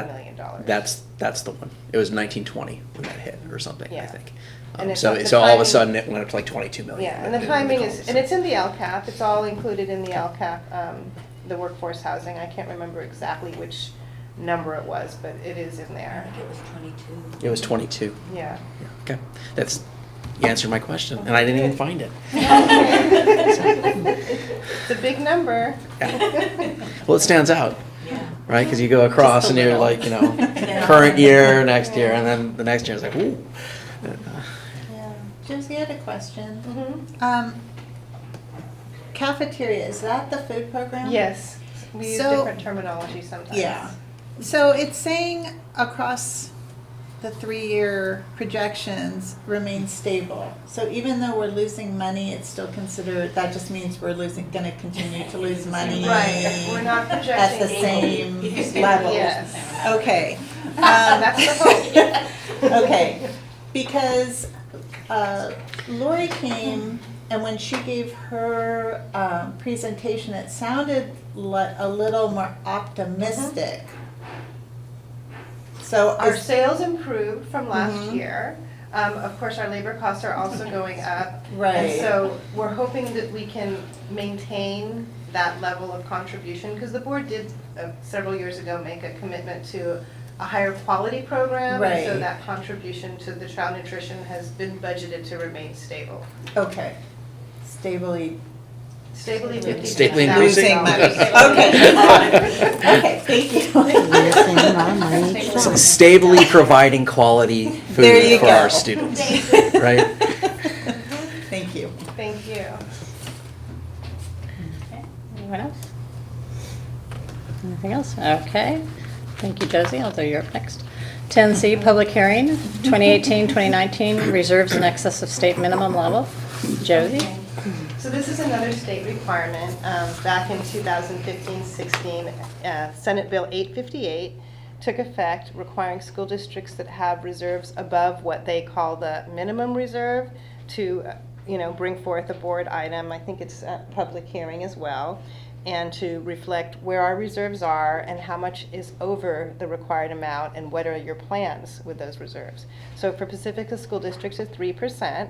million. That's the one. It was 1920 when that hit or something, I Yeah. think. And So the all of a timing- sudden it went up to like 22 million. Yeah, and the timing is, and it's in the LCAP, it's all included in the LCAP, the workforce housing. I can't remember exactly which number it was, but it is in I there. think it was 22. It was 22. Yeah. Okay. You answered my question, and I didn't even find it. It's a big number. Yeah. Well, it stands out, Yeah. right? Because you go across Just a and you're little. like, current year, next year, and then the next year it's like, ooh. Yeah. Josie, I had a question. Mhm. Cafeteria, is that the food program? Yes, we use So- different terminology sometimes. Yeah. So it's saying across the 3-year projections remain stable. So even though we're losing money, it's still considered, that just means we're gonna continue to lose money. Right, we're not At projecting. the same Stable. level. Yes. Okay. That's the hope. Okay, because Lori came, and when she gave her presentation, it sounded a little more optimistic. So Our sales improved from last year. Of course, our labor costs are also going up. Right. And so we're hoping that we can maintain that level of contribution, because the board did several years ago make a commitment to a higher quality program. And so Right. that contribution to the child nutrition has been budgeted to remain stable. Okay, stably. Stably $50,000. Stably increasing. Losing money. Okay. Okay, thank you. Stably providing quality There food you for go. our students, right? Thank you. Thank you. Anyone else? Anything else? Okay. Thank you, Josie. Although you're up next. 10C, public hearing, 2018-2019, reserves in excess of state minimum level. Josie? So this is another state requirement. Back in 2015-16, Senate Bill 858 took effect, requiring school districts that have reserves above what they call the minimum reserve to, bring forth a board item. I think it's a public hearing as well, and to reflect where our reserves are and how much is over the required amount and what are your plans with those reserves. So for Pacifica school districts, it's 3%.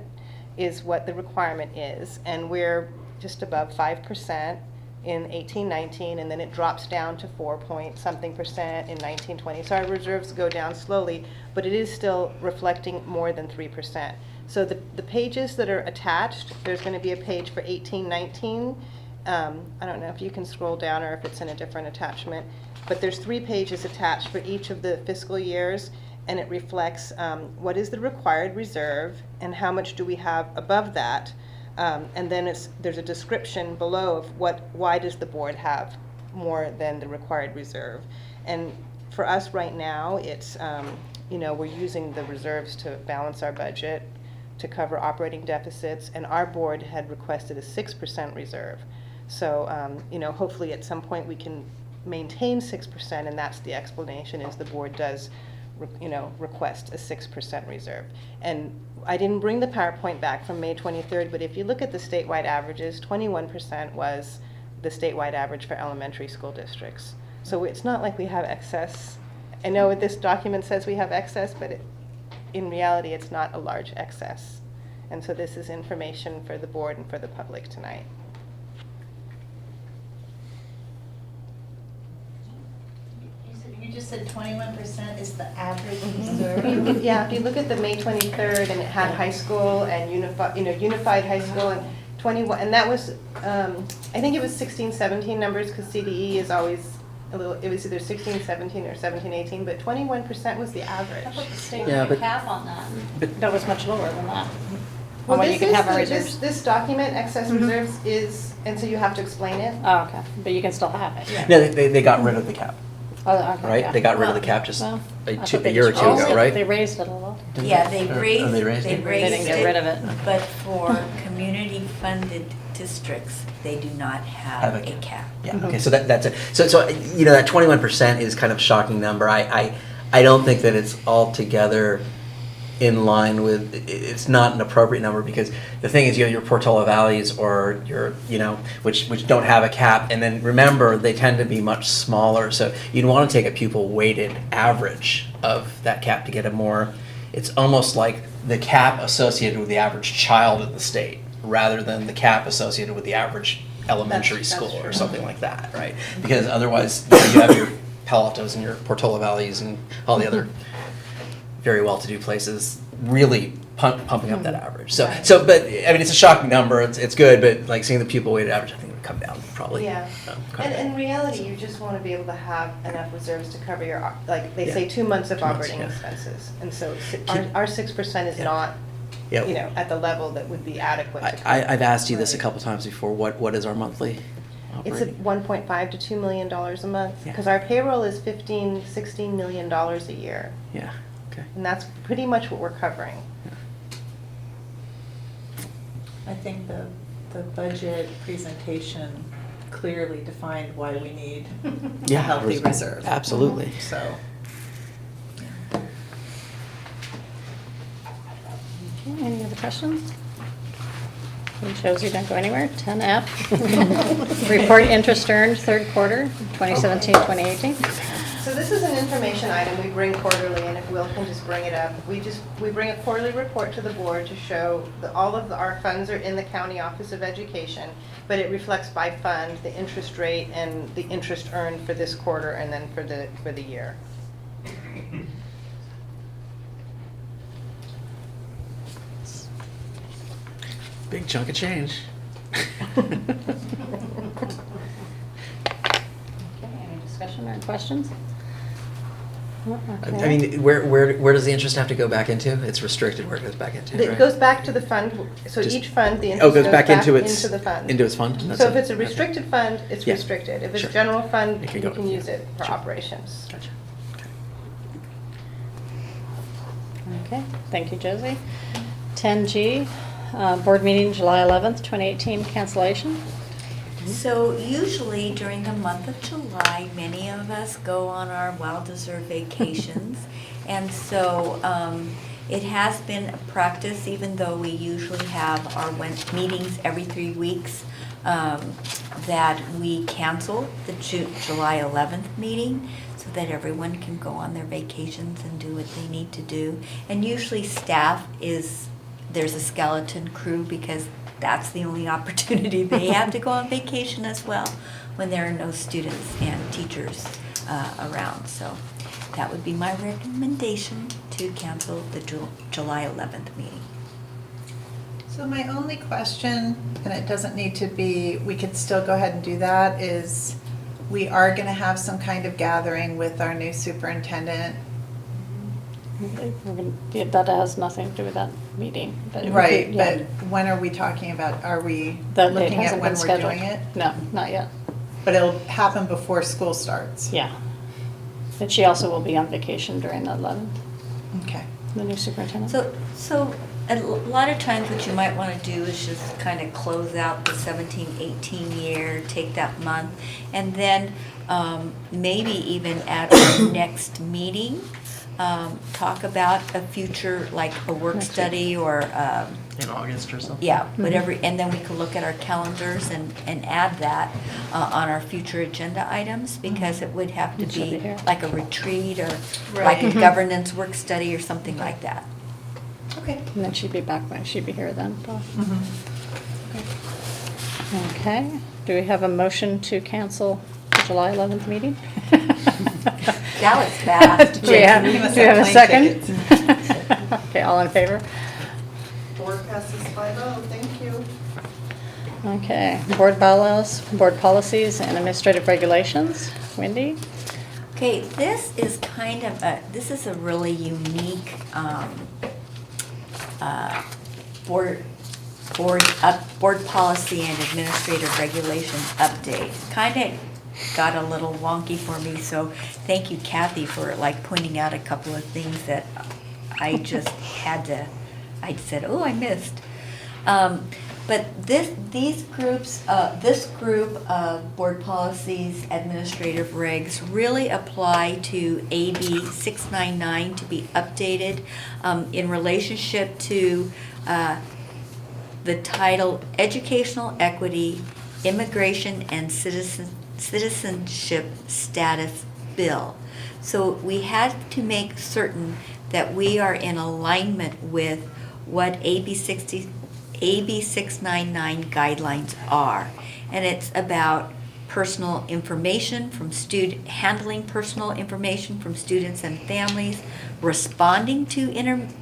Is what the requirement is, and we're just above 5% in 18-19, and then it drops down to 4-point-something% in 19-20. So our reserves go down slowly, but it is still reflecting more than 3%. So the pages that are attached, there's going to be a page for 18-19. I don't know if you can scroll down or if it's in a different attachment, but there's 3 pages attached for each of the fiscal years. And it reflects what is the required reserve and how much do we have above that. And then there's a description below of why does the board have more than the required reserve. And for us right now, it's, we're using the reserves to balance our budget, to cover operating deficits, and our board had requested a 6% reserve. So, hopefully at some point we can maintain 6%, and that's the explanation, is the board does request a 6% reserve. And I didn't bring the PowerPoint back from May 23rd, but if you look at the statewide averages, 21% was the statewide average for elementary school districts. So it's not like we have excess. I know this document says we have excess, but in reality, it's not a large excess. And so this is information for the board and for the public tonight. You just said 21% is the average reserve? Yeah, if you look at the May 23rd, and it had high school and unified high school, and 21, and that was, I think it was 16, 17 numbers, because CDE is always a little, it was either 16, 17, or 17, 18, but 21% was the average. I thought the state Yeah, had a but- cap on that. but- That was much lower than that. Well, On what you this can is have in the- reserves. this document, excess reserves, is, and so you have to explain it. Oh, okay, but you can still have it. No, they got rid of the cap, Oh, okay, right? yeah. They got rid of the cap just Well, a I thought they year or just two raised ago, it. right? They raised it a little. Yeah, they Or- raised, oh, they raised they it? They raised didn't get rid of it. but for community-funded districts, they do not have a cap. Yeah, okay, so that's it. So, that 21% is kind of a shocking number. I don't think that it's altogether in line with, it's not an appropriate number, because the thing is, you have your Portola Valleys or your, which don't have a cap, and then remember, they tend to be much smaller, so you'd want to take a pupil weighted average of that cap to get a more, it's almost like the cap associated with the average child in the state, rather than the cap associated with the average elementary That's school or true. something like that, right? Because otherwise, you have your Palatos and your Portola Valleys and all the other very well-to-do places really pumping up that average. But I mean, it's a shocking number. It's good, but like seeing the pupil-weighted average, I think it would come down probably. Yeah. Quite a And bit. in reality, you just want to be able to have enough reserves to cover your, like, they Yeah. say 2 months of 2 months, operating yeah. expenses. And so Keep- our 6% is Yeah. not, Yeah. at the level that would be adequate. to I've asked you this a Right. couple times before. What is our monthly It's operating? $1.5 to $2 million a month, Yeah. because our payroll is $16 million a year. Yeah, okay. And that's pretty much what we're covering. I think the budget presentation clearly defined why we need a Yeah, healthy reserve. Absolutely. So, Okay, any other questions? It shows you don't go anywhere. 10F. Report interest earned third quarter, 2017-2018. So this is an information item we bring quarterly, and if Will can just bring it up. We bring a quarterly report to the board to show that all of our funds are in the County Office of Education, but it reflects by fund the interest rate and the interest earned for this quarter and then for the year. Big chunk of change. Okay, any discussion or questions? I mean, where does the interest have to go back into? It's restricted where it goes back into, right? It goes back to the fund, so Just- each fund, the Oh, interest it goes back into its the fund. into its fund. That's So it? if it's a Okay. restricted fund, it's Yeah. restricted. If it's Sure. general fund, It can you go- can use it for Sure. operations. Gotcha. Okay, thank you, Josie. 10G, board meeting July 11th, 2018, cancellation. So usually during the month of July, many of us go on our well-deserved vacations. And so it has been a practice, even though we usually have our meetings every 3 weeks, that we cancel the July 11th meeting so that everyone can go on their vacations and do what they need to do. And usually staff there's a skeleton crew, because that's the only opportunity they have to go on vacation as well, when there are no students and teachers around. So that would be my recommendation, to cancel the July 11th meeting. So my only question, and it doesn't need to be, we could still go ahead and do that, is we are going to have some kind of gathering with our new superintendent. That has nothing to do with that meeting. But it would be- Right, yeah. but when are we talking about, are we That date looking at hasn't when been we're scheduled. doing it? No, not yet. But it'll happen before school starts? Yeah. But she also will be on vacation during the 11th, Okay. the new superintendent. So a lot of times what you might want to do is just kind of close out the 17-18 year, take that month, and then maybe even at our next meeting, talk about a future, like a work study or, In August or something. yeah, whatever, and then we could look at our calendars and add that on our future agenda items, because it would have to It should be be here. like a retreat or like a governance work study or something like that. Okay. And then she'd be back when, she'd be here then. Okay, do we have a motion to cancel the July 11th meeting? That was fast. Do we have, You do must we have a have second? plane Okay, all in favor? Board passes 5-0, thank you. Okay, board bylaws, board policies, and administrative regulations. Wendy? Okay, this is kind of this is a really unique board policy and administrative regulations update. Kind of got a little wonky for me, so thank you, Kathy, for like pointing out a couple of things that I just I said, oh, I missed. But this group of board policies, administrative regs really apply to AB 699 to be updated in relationship to the title Educational Equity, Immigration and Citizenship Status Bill. So we had to make certain that we are in alignment with what AB 699 guidelines are. And it's about personal information from handling personal information from students and families, responding to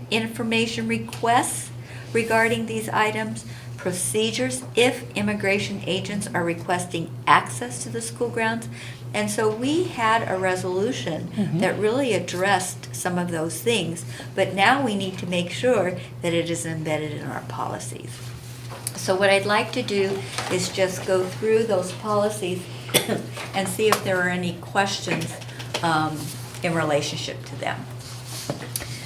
information requests regarding these items, procedures if immigration agents are requesting access to the school grounds. And so we had a resolution that really addressed some of those things, but now we need to make sure that it is embedded in our policies. So what I'd like to do is just go through those policies and see if there are any questions in relationship to them.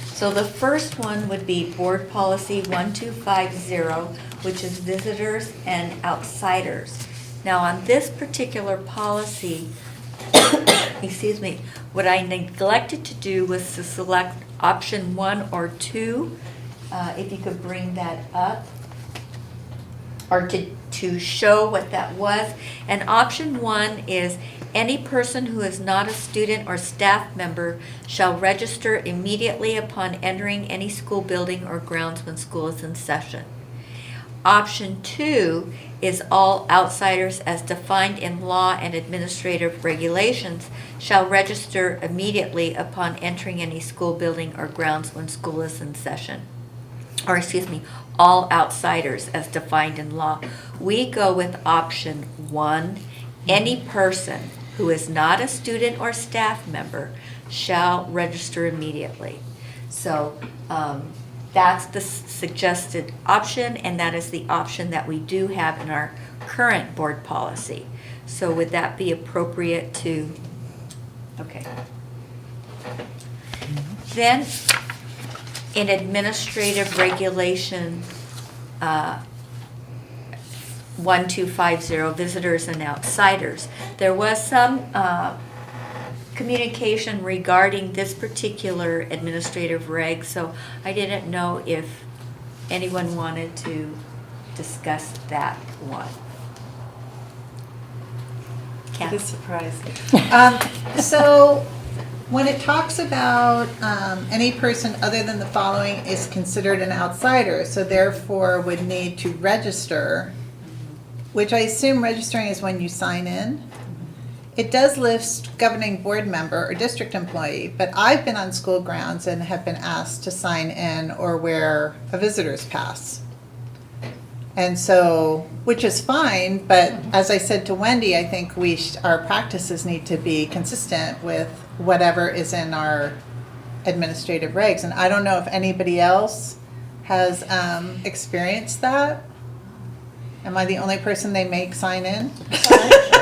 So the first one would be Board Policy 1250, which is visitors and outsiders. Now on this particular policy, excuse me, what I neglected to do was to select option 1 or 2. If you could bring that up, or to show what that was. And option 1 is any person who is not a student or staff member shall register immediately upon entering any school building or grounds when school is in session. Option 2 is all outsiders as defined in law and administrative regulations shall register immediately upon entering any school building or grounds when school is in session. Or excuse me, all outsiders as defined in law. We go with option 1, any person who is not a student or staff member shall register immediately. So that's the suggested option, and that is the option that we do have in our current board policy. So would that be appropriate to, okay. Then in administrative regulation 1250, visitors and outsiders, there was some communication regarding this particular administrative reg, so I didn't know if anyone wanted to discuss that one. It is surprising. So when it talks about any person other than the following is considered an outsider, so therefore would need to register, which I assume registering is when you sign in. It does list governing board member or district employee, but I've been on school grounds and have been asked to sign in or wear a visitor's pass. And so, which is fine, but as I said to Wendy, I think our practices need to be consistent with whatever is in our administrative regs. And I don't know if anybody else has experienced that. Am I the only person they make sign in?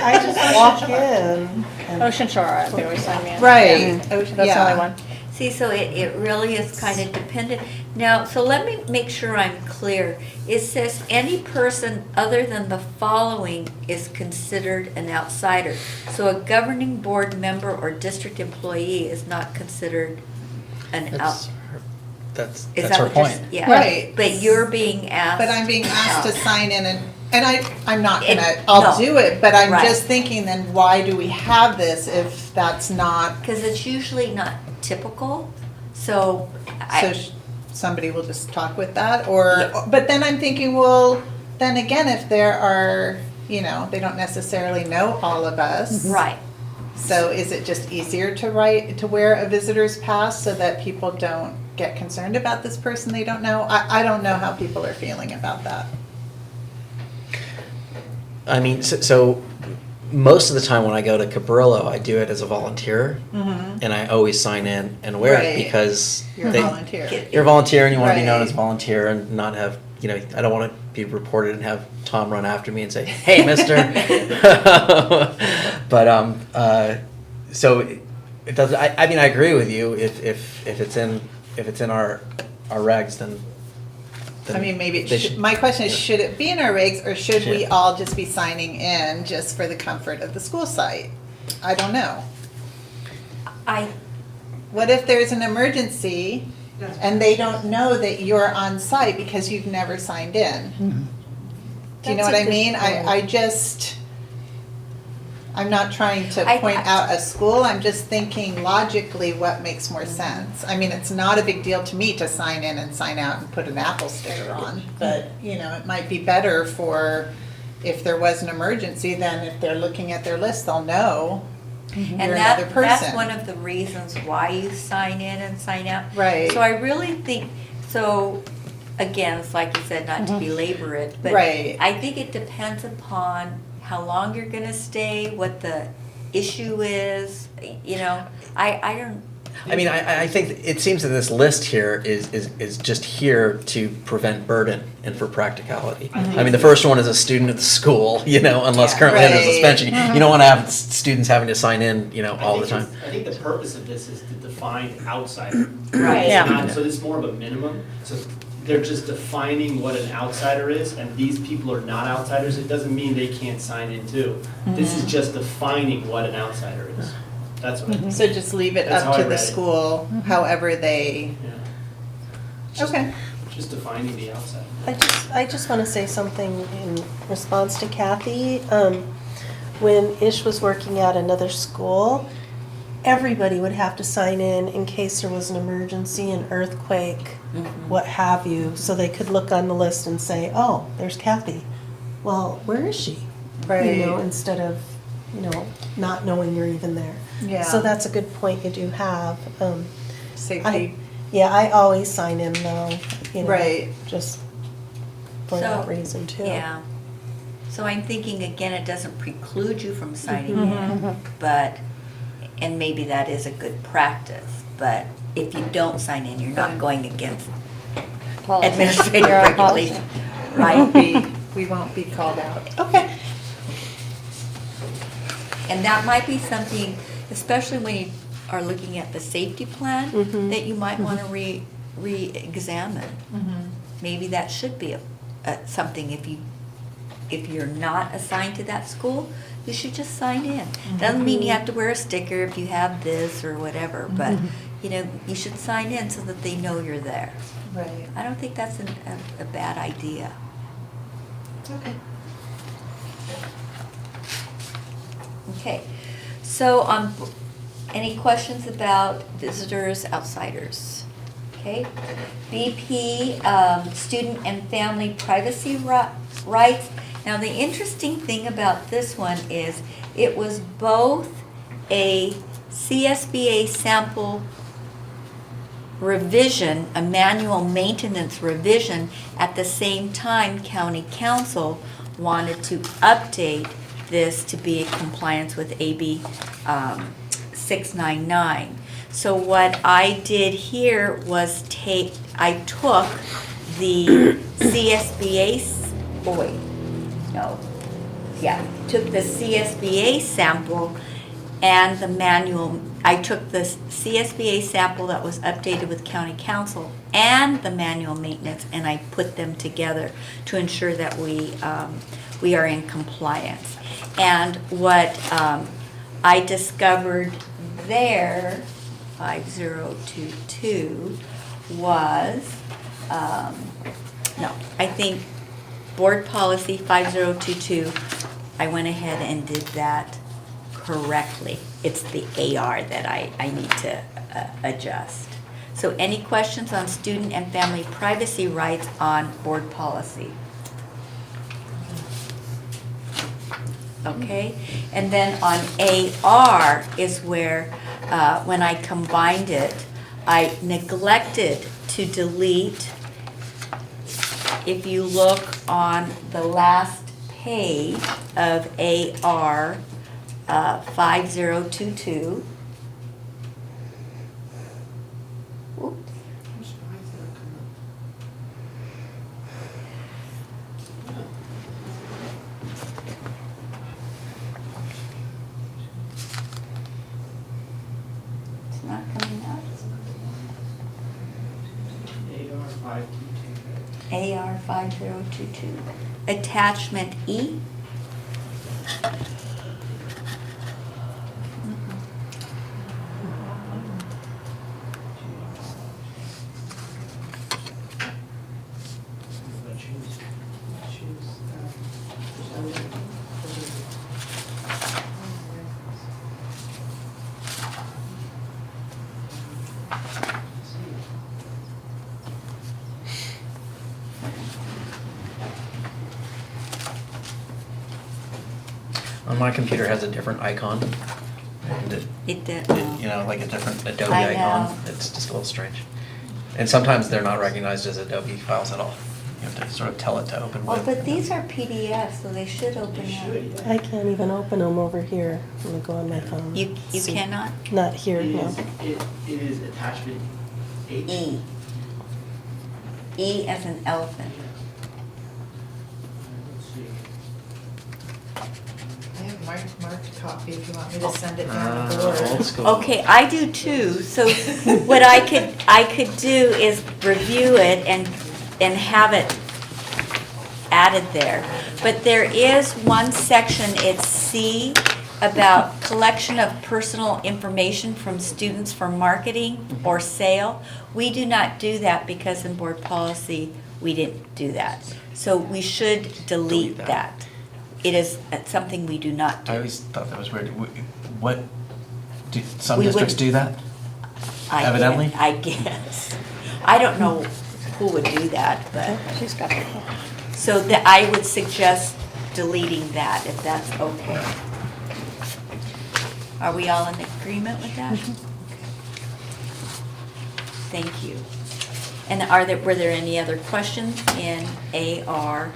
I just walk in. and- Ocean Shore, I think we signed me in. Right. Yeah. Ocean- That's the yeah. only one. See, so it really is kind of dependent. Now, so let me make sure I'm clear. It says any person other than the following is considered an outsider. So a governing board member or district employee is not considered an That's out. her, that's Is that's that her what you're point. s- Yeah. Right. But you're being asked. But I'm being asked to sign in and I'm not It- gonna, I'll no. do it, but I'm Right. just thinking then why do we have this if that's not, Because it's usually not typical, so so somebody will just talk with that or, Yeah. but then I'm thinking, well, then again, if there are, they don't necessarily know all of us. right. So is it just easier to wear a visitor's pass so that people don't get concerned about this person they don't know? I don't know how people are feeling about that. I mean, so most of the time when I go to Cabrillo, I do it as a volunteer, and I always sign in and wear Right. it because You're a volunteer. you're a volunteer and you want to be known Right. as a volunteer and not have, I don't want to be reported and have Tom run after me and say, "Hey, mister." But so it does. I mean, I agree with you. If it's in our regs, then I mean, maybe, they should- my question is, should it be in our regs, or should we Yeah. all just be signing in just for the comfort of the school site? I don't know. What if there's an emergency and they don't know that you're on site because you've never signed in? Do you know That's what a I good mean? point. I'm not trying to point out a school, I'm just thinking logically what makes more sense. I mean, it's not a big deal to me to sign in and sign out and put an Apple sticker on, but, it might be better for, if there was an emergency, then if they're looking at their list, they'll know And you're another that's person. one of the reasons why you sign in and sign out. Right. So I really think, again, it's like you said, not to belabor it, but Right. I think it depends upon how long you're gonna stay, what the issue is, I don't. I mean, I think it seems that this list here is just here to prevent burden and for practicality. I mean, the first one is a student at the school, unless Yeah. currently under Right. suspension. You don't want to have students having to sign in, all the time. I think the purpose of this is to define outsider. Right. Yeah. So this is more of a minimum, so they're just defining what an outsider is, and these people are not outsiders, it doesn't mean they can't sign in too. This is just defining what an outsider is. That's what I think. So just leave it That's up how to I the read it. school, however they, Yeah. Just- okay. Just defining the outsider. I just want to say something in response to Kathy. When Ish was working at another school, everybody would have to sign in case there was an emergency, an earthquake, what have you, so they could look on the list and say, oh, there's Kathy. Well, where is she? Right. Instead of, not knowing you're even there. Yeah. So that's a good point you do have. Safety. I always sign in though, Right. just for So, that reason too. Yeah. So I'm thinking, again, it doesn't preclude you from signing in, but, and maybe that is a good practice, but if you don't sign in, you're not going against Policy. administrative Your own policy. regulation, right? We won't be called out. Okay. And that might be something, especially when you are looking at the safety plan, that you might want to re-examine. Maybe that should be something, if you're not assigned to that school, you should just sign in. Doesn't mean you have to wear a sticker if you have this or whatever, but, you should sign in so that they know you're there. Right. I don't think that's a bad idea. Okay. Okay, so, any questions about visitors, outsiders? Okay, BP, student and family privacy rights. Now, the interesting thing about this one is it was both a CSBA sample revision, a manual maintenance revision. At the same time, county council wanted to update this to be in compliance with AB 699. So what I did here was I took the took the CSBA sample and the manual. I took the CSBA sample that was updated with county council and the manual maintenance, and I put them together to ensure that we are in compliance. And what I discovered there 5022 was, no, I think board policy 5022, I went ahead and did that correctly. It's the AR that I need to adjust. So any questions on student and family privacy rights on board policy? Okay, and then on AR is where, when I combined it, I neglected to delete. If you look on the last page of AR 5022. Oops. It's not coming up. AR 5022. Attachment E. On my computer has a different icon. It did. You know, like a different Adobe I icon. know. It's just a little strange. And sometimes they're not recognized as Adobe files at all. You have to sort of tell it to open Well, with. but these are PDFs, so they should open up. I can't even open them over here. Let me go on my phone. You See. cannot? Not here, It no. is, it is attachment H. E. E as an elephant. Let's see. I have marked copy if you want me to send it down the Old board. school. Okay, I do too, so what I could do is review it and have it added there. But there is one section, it's C, about collection of personal information from students for marketing or sale. We do not do that because in board policy, we didn't do that. So we should delete Delete that. that. It is something we do not I do. always thought that was weird. What, do some We would- districts do that? I Evidently? guess- I guess. I don't know who would do that, but, She's got it. so that I would suggest deleting that if that's okay. Are we all in agreement with that? Thank you. And were there any other questions in AR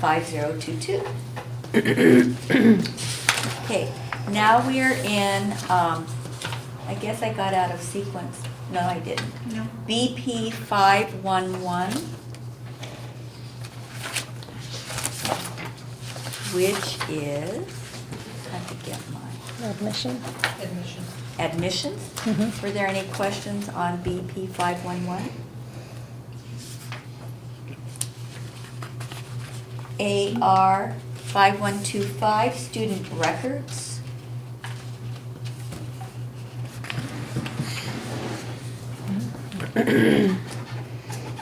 5022? Okay, now we're in, I guess I got out of sequence. No, I didn't. No. BP 511, which is, I have to get mine. Admission. Admission. Admissions? Mhm. Were there any questions on BP 511? AR 5125, student records.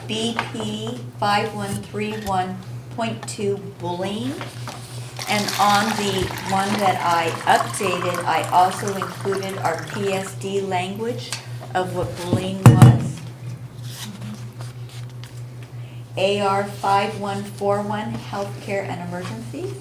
BP 5131.2, bullying. And on the one that I updated, I also included our PSD language of what bullying was. AR 5141, healthcare and emergencies.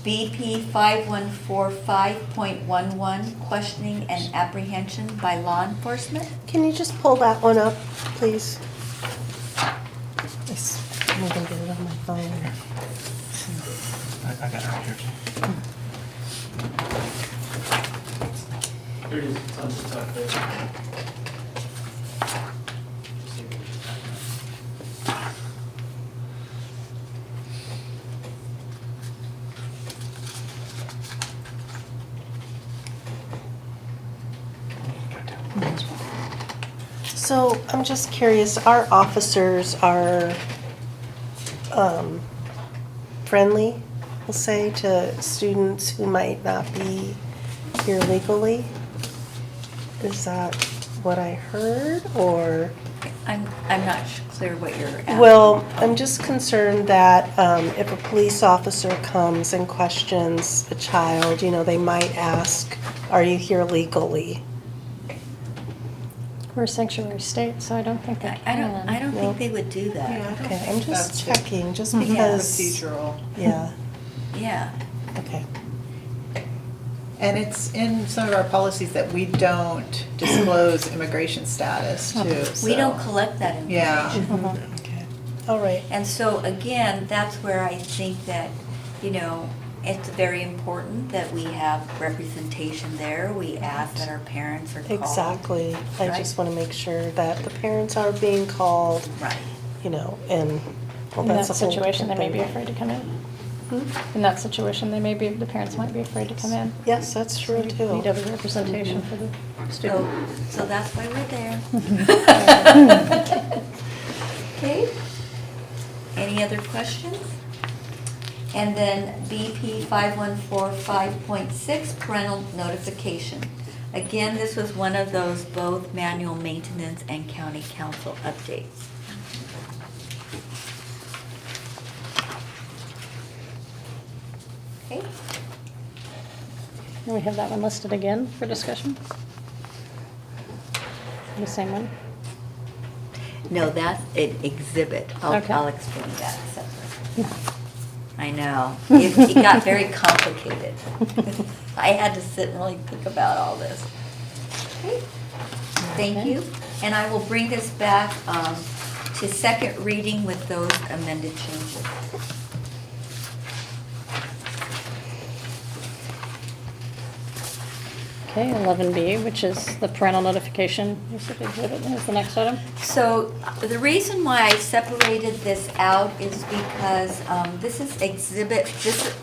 BP 5145.11, questioning and apprehension by law enforcement. Can you just pull that one up, please? I'm gonna get it on my phone. I got it right here. Here it is, it's on the top there. So I'm just curious, our officers are friendly we'll say, to students who might not be here legally? Is that what I heard, or? I'm not clear what you're asking. Well, I'm just concerned that if a police officer comes and questions a child, they might ask, are you here legally? We're a sanctuary state, so I don't think they I can. don't think they would do that. Yeah, I don't Okay, think I'm just that's checking, just Yeah. because. procedural. Yeah, Yeah. okay. And it's in some of our policies that we don't disclose immigration status too. We so- don't collect that information. Yeah. Okay, all right. And so again, that's where I think that, it's very important that we have representation there. We ask that our parents are called. Exactly. I Right. just want to make sure that the parents are being called, Right. and, well, In that that's a whole situation, they may be different afraid to come in. thing. In that situation, the parents might be afraid to come in. Yes, that's true Need too. other representation for the student. So that's why we're there. Okay. Any other questions? And then BP 5145.6, parental notification. Again, this was one of those both manual maintenance and county council updates. Okay. And we have that one listed again for discussion. The same one. No, that's an exhibit. I'll Okay. explain that separately. I know. It got very complicated. I had to sit and really think about all this. Okay. Thank you. And I will bring this back to second reading with those amended changes. Okay, 11B, which is the parental notification. You said exhibit is the next item. So the reason why I separated this out is because this is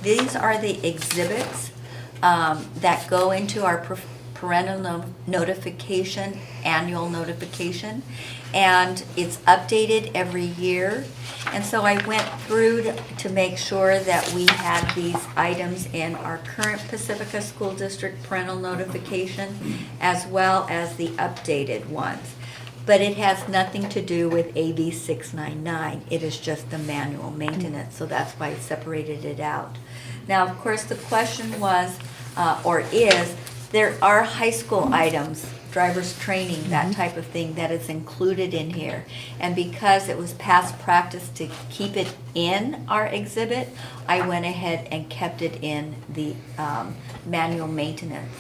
these are the exhibits that go into our parental notification, annual notification, and it's updated every year. And so I went through to make sure that we had these items in our current Pacifica School District parental notification as well as the updated ones. But it has nothing to do with AB 699. It is just the manual maintenance, so that's why I separated it out. Now, of course, the question was, or is, there are high school items, driver's training, that type of thing that is included in here. And because it was past practice to keep it in our exhibit, I went ahead and kept it in the manual maintenance,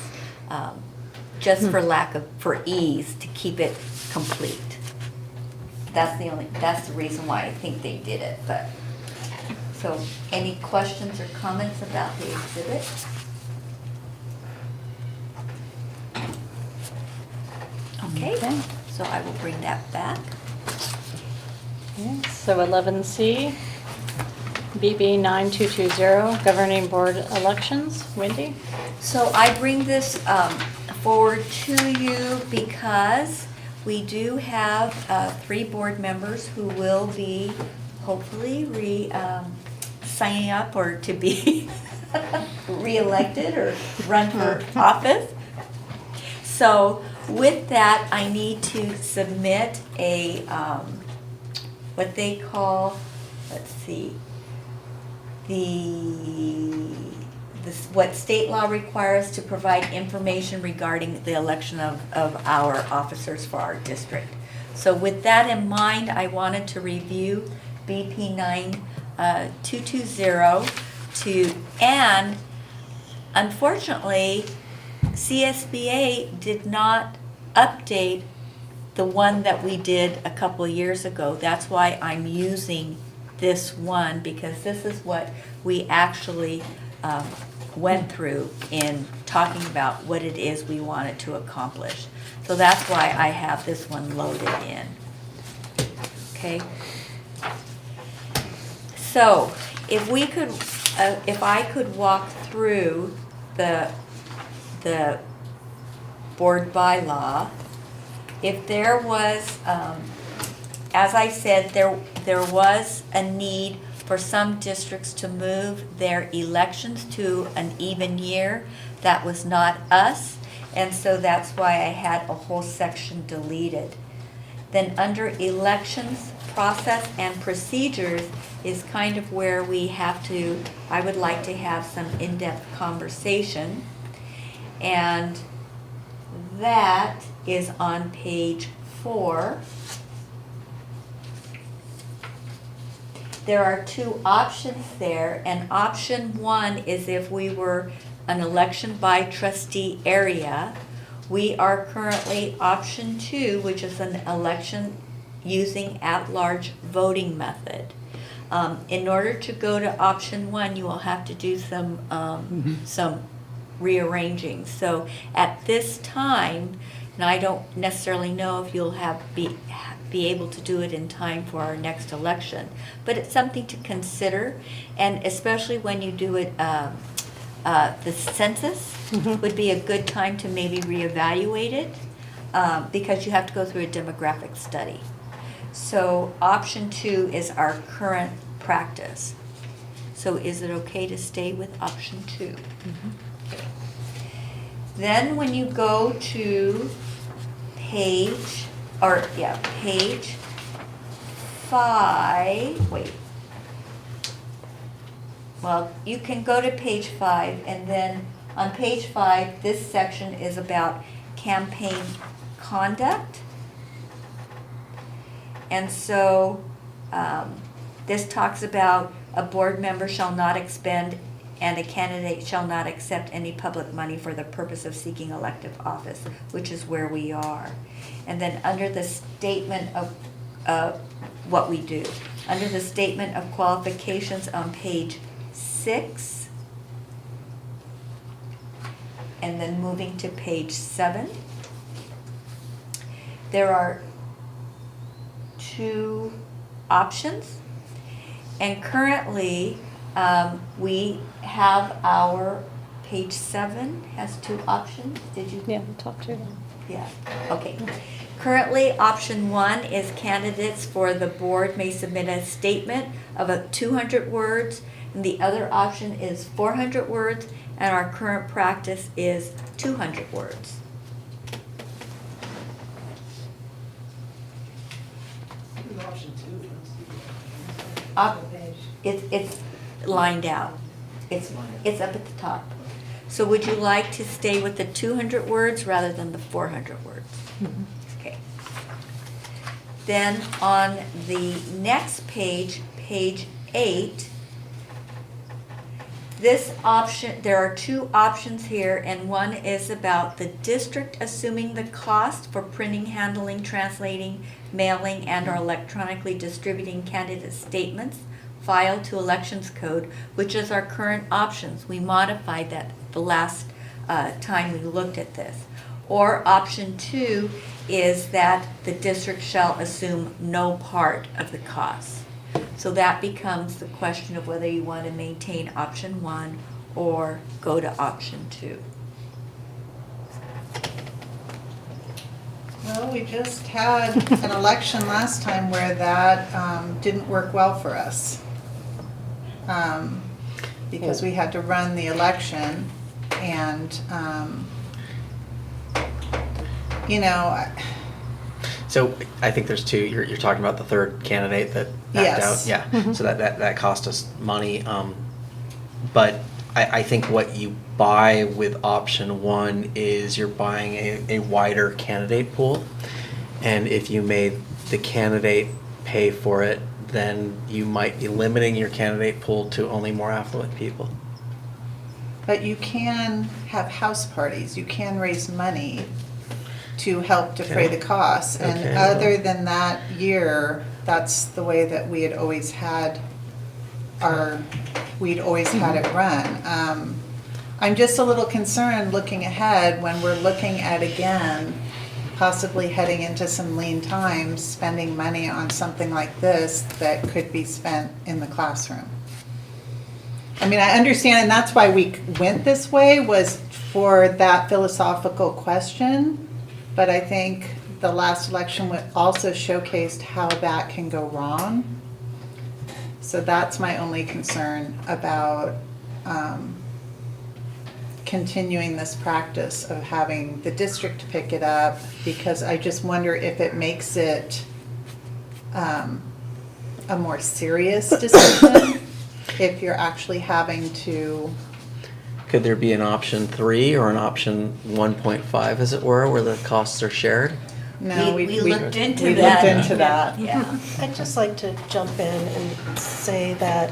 just for ease, to keep it complete. That's the reason why I think they did it, but. So, any questions or comments about the exhibit? Okay, Okay. so I will bring that back. Okay, so 11C, BB 9220, governing board elections. Wendy? So I bring this forward to you because we do have 3 board members who will be hopefully signing up or to be reelected or run for office. So with that, I need to submit a, what they call, let's see, what state law requires to provide information regarding the election of our officers for our district. So with that in mind, I wanted to review BP 9220 and unfortunately, CSBA did not update the one that we did a couple of years ago. That's why I'm using this one, because this is what we actually went through in talking about what it is we wanted to accomplish. So that's why I have this one loaded in. Okay? So if I could walk through the board bylaw, if there was, as I said, there was a need for some districts to move their elections to an even year. That was not us, and so that's why I had a whole section deleted. Then under elections, process and procedures is kind of where we have to, I would like to have some in-depth conversation. And that is on page 4. There are 2 options there, and option 1 is if we were an election by trustee area. We are currently option 2, which is an election using at-large voting method. In order to go to option 1, you will have to do some rearranging. So at this time, and I don't necessarily know if you'll be able to do it in time for our next election, but it's something to consider, and especially when you do it, the census would be a good time to maybe reevaluate it, because you have to go through a demographic study. So option 2 is our current practice. So is it okay to stay with option 2? Then when you go to page 5, well, you can go to page 5, and then on page 5, this section is about campaign conduct. And so this talks about a board member shall not expend and a candidate shall not accept any public money for the purpose of seeking elective office, which is where we are. And then under the statement of what we do, under the statement of qualifications on page 6, and then moving to page 7, there are 2 options, and currently we have our page 7 has 2 options. Did you? Yeah, top 2. Yeah, okay. Currently, option 1 is candidates for the board may submit a statement of 200 words, and the other option is 400 words, and our current practice is 200 words. Option 2. It's lined out. It's up at the top. So would you like to stay with the 200 words rather than the 400 words? Okay. Then on the next page, page 8, this option, there are 2 options here, and one is about the district assuming the cost for printing, handling, translating, mailing, and/or electronically distributing candidate statements filed to elections code, which is our current options. We modified that the last time we looked at this. Or option 2 is that the district shall assume no part of the cost. So that becomes the question of whether you want to maintain option 1 or go to option 2. Well, we just had an election last time where that didn't work well for us. Because we had to run the election, and, So I think there's 2. You're talking about the third candidate that backed Yes. out. Yeah. So that cost us money. But I think what you buy with option 1 is you're buying a wider candidate pool, and if you made the candidate pay for it, then you might be limiting your candidate pool to only more affluent people. but you can have house parties, you can raise money to help defray the costs. And Okay. other than that year, that's the way that we had always had it run. I'm just a little concerned looking ahead when we're looking at, again, possibly heading into some lean times, spending money on something like this that could be spent in the classroom. I mean, I understand, and that's why we went this way, was for that philosophical question. But I think the last election also showcased how that can go wrong. So that's my only concern about continuing this practice of having the district pick it up, because I just wonder if it makes it a more serious decision if you're actually having to. Could there be an option 3 or an option 1.5, as it were, where the costs are shared? No, We looked into we that. looked into that. Yeah. I'd just like to jump in and say that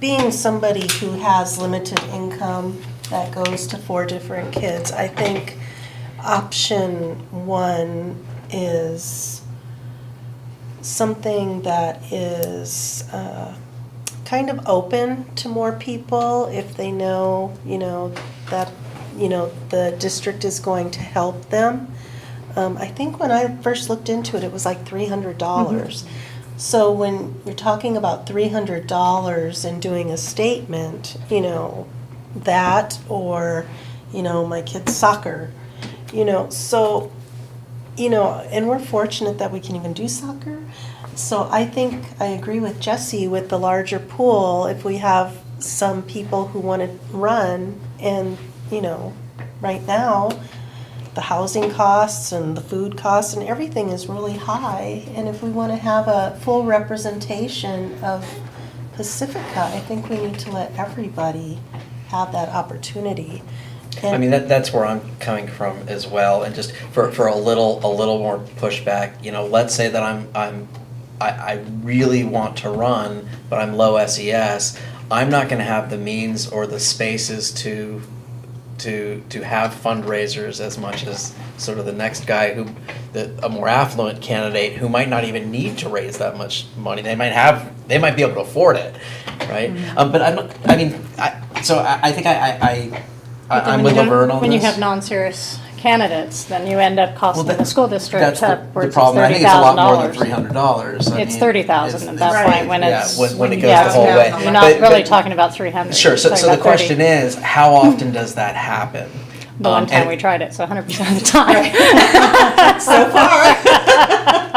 being somebody who has limited income that goes to 4 different kids, I think option 1 is something that is kind of open to more people if they know, that the district is going to help them. I think when I first looked into it, it was like $300. So when you're talking about $300 and doing a statement, that or, my kid's soccer, so, and we're fortunate that we can even do soccer. So I think I agree with Jesse with the larger pool, if we have some people who want to run and, right now, the housing costs and the food costs and everything is really high. And if we want to have a full representation of Pacifica, I think we need to let everybody have that opportunity. I mean, that's where I'm coming from as well, and just for a little more pushback, let's say that I really want to run, but I'm low SES. I'm not going to have the means or the spaces to have fundraisers as much as sort of the next guy a more affluent candidate who might not even need to raise that much money. They might be able to afford it, right? But I think I'm with Laverne on this. When you have non-serious candidates, then you end up costing the school district That's the upwards of problem. I think it's a lot more than $30,000. $300. It's 30,000 at that point when it's. When it goes the whole way. You're not really talking about 300. Sure, so the question is, how often does that happen? The one time we tried it, so 100% of the time. So far.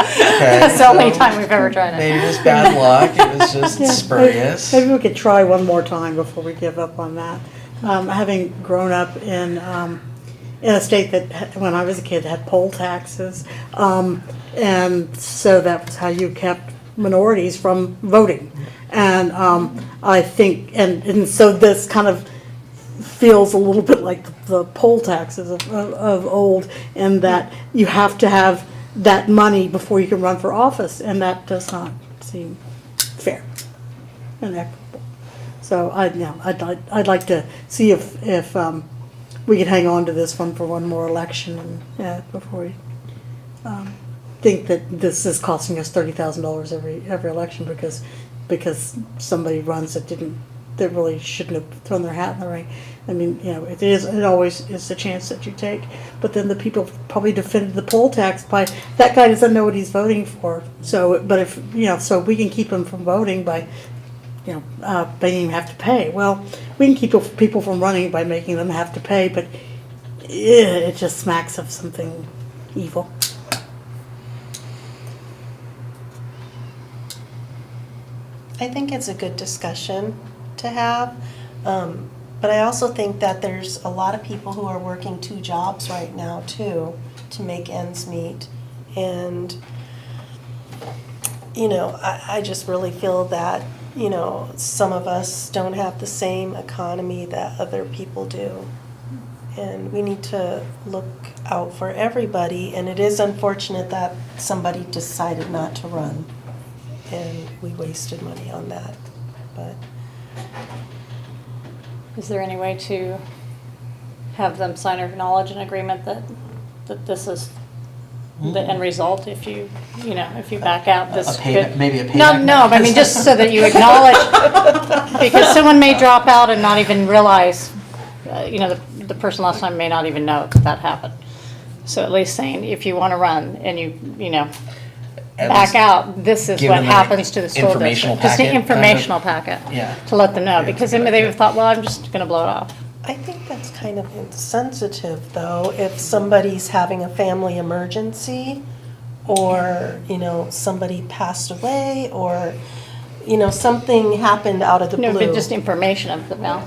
Okay, That's the only time we've ever tried it. Maybe it was bad luck, it was just spurious. Maybe we could try one more time before we give up on that. Having grown up in a state that, when I was a kid, had poll taxes, and so that was how you kept minorities from voting. And I think, and so this kind of feels a little bit like the poll taxes of old, in that you have to have that money before you can run for office, and that does not seem fair and equitable. So I'd like to see if we could hang on to this one for one more election, and before we think that this is costing us $30,000 every election because somebody runs that really shouldn't have thrown their hat in the ring. I mean, it always is the chance that you take, but then the people probably defended the poll tax by, that guy doesn't know what he's voting for. So, but if, so we can keep him from voting by, making him have to pay. Well, we can keep people from running by making them have to pay, but it just smacks of something evil. I think it's a good discussion to have, but I also think that there's a lot of people who are working 2 jobs right now too to make ends meet, and I just really feel that some of us don't have the same economy that other people do, and we need to look out for everybody. And it is unfortunate that somebody decided not to run, and we wasted money on that. But Is there any way to have them sign or acknowledge an agreement that this is the end result if you back out this? Maybe a payback. No, I mean, just so that you acknowledge, because someone may drop out and not even realize, the person last time may not even know that happened. So at least saying, if you want to run and you At back least out, this is give what them an happens to the school informational district. Just an packet, informational packet. Yeah. To let them know, Yeah, because that's a good they idea. would have thought, well, I'm just going to blow it off. I think that's kind of insensitive, though, if somebody's having a family emergency, or, somebody passed away, or, something happened out of the No, blue. but just information of the bill,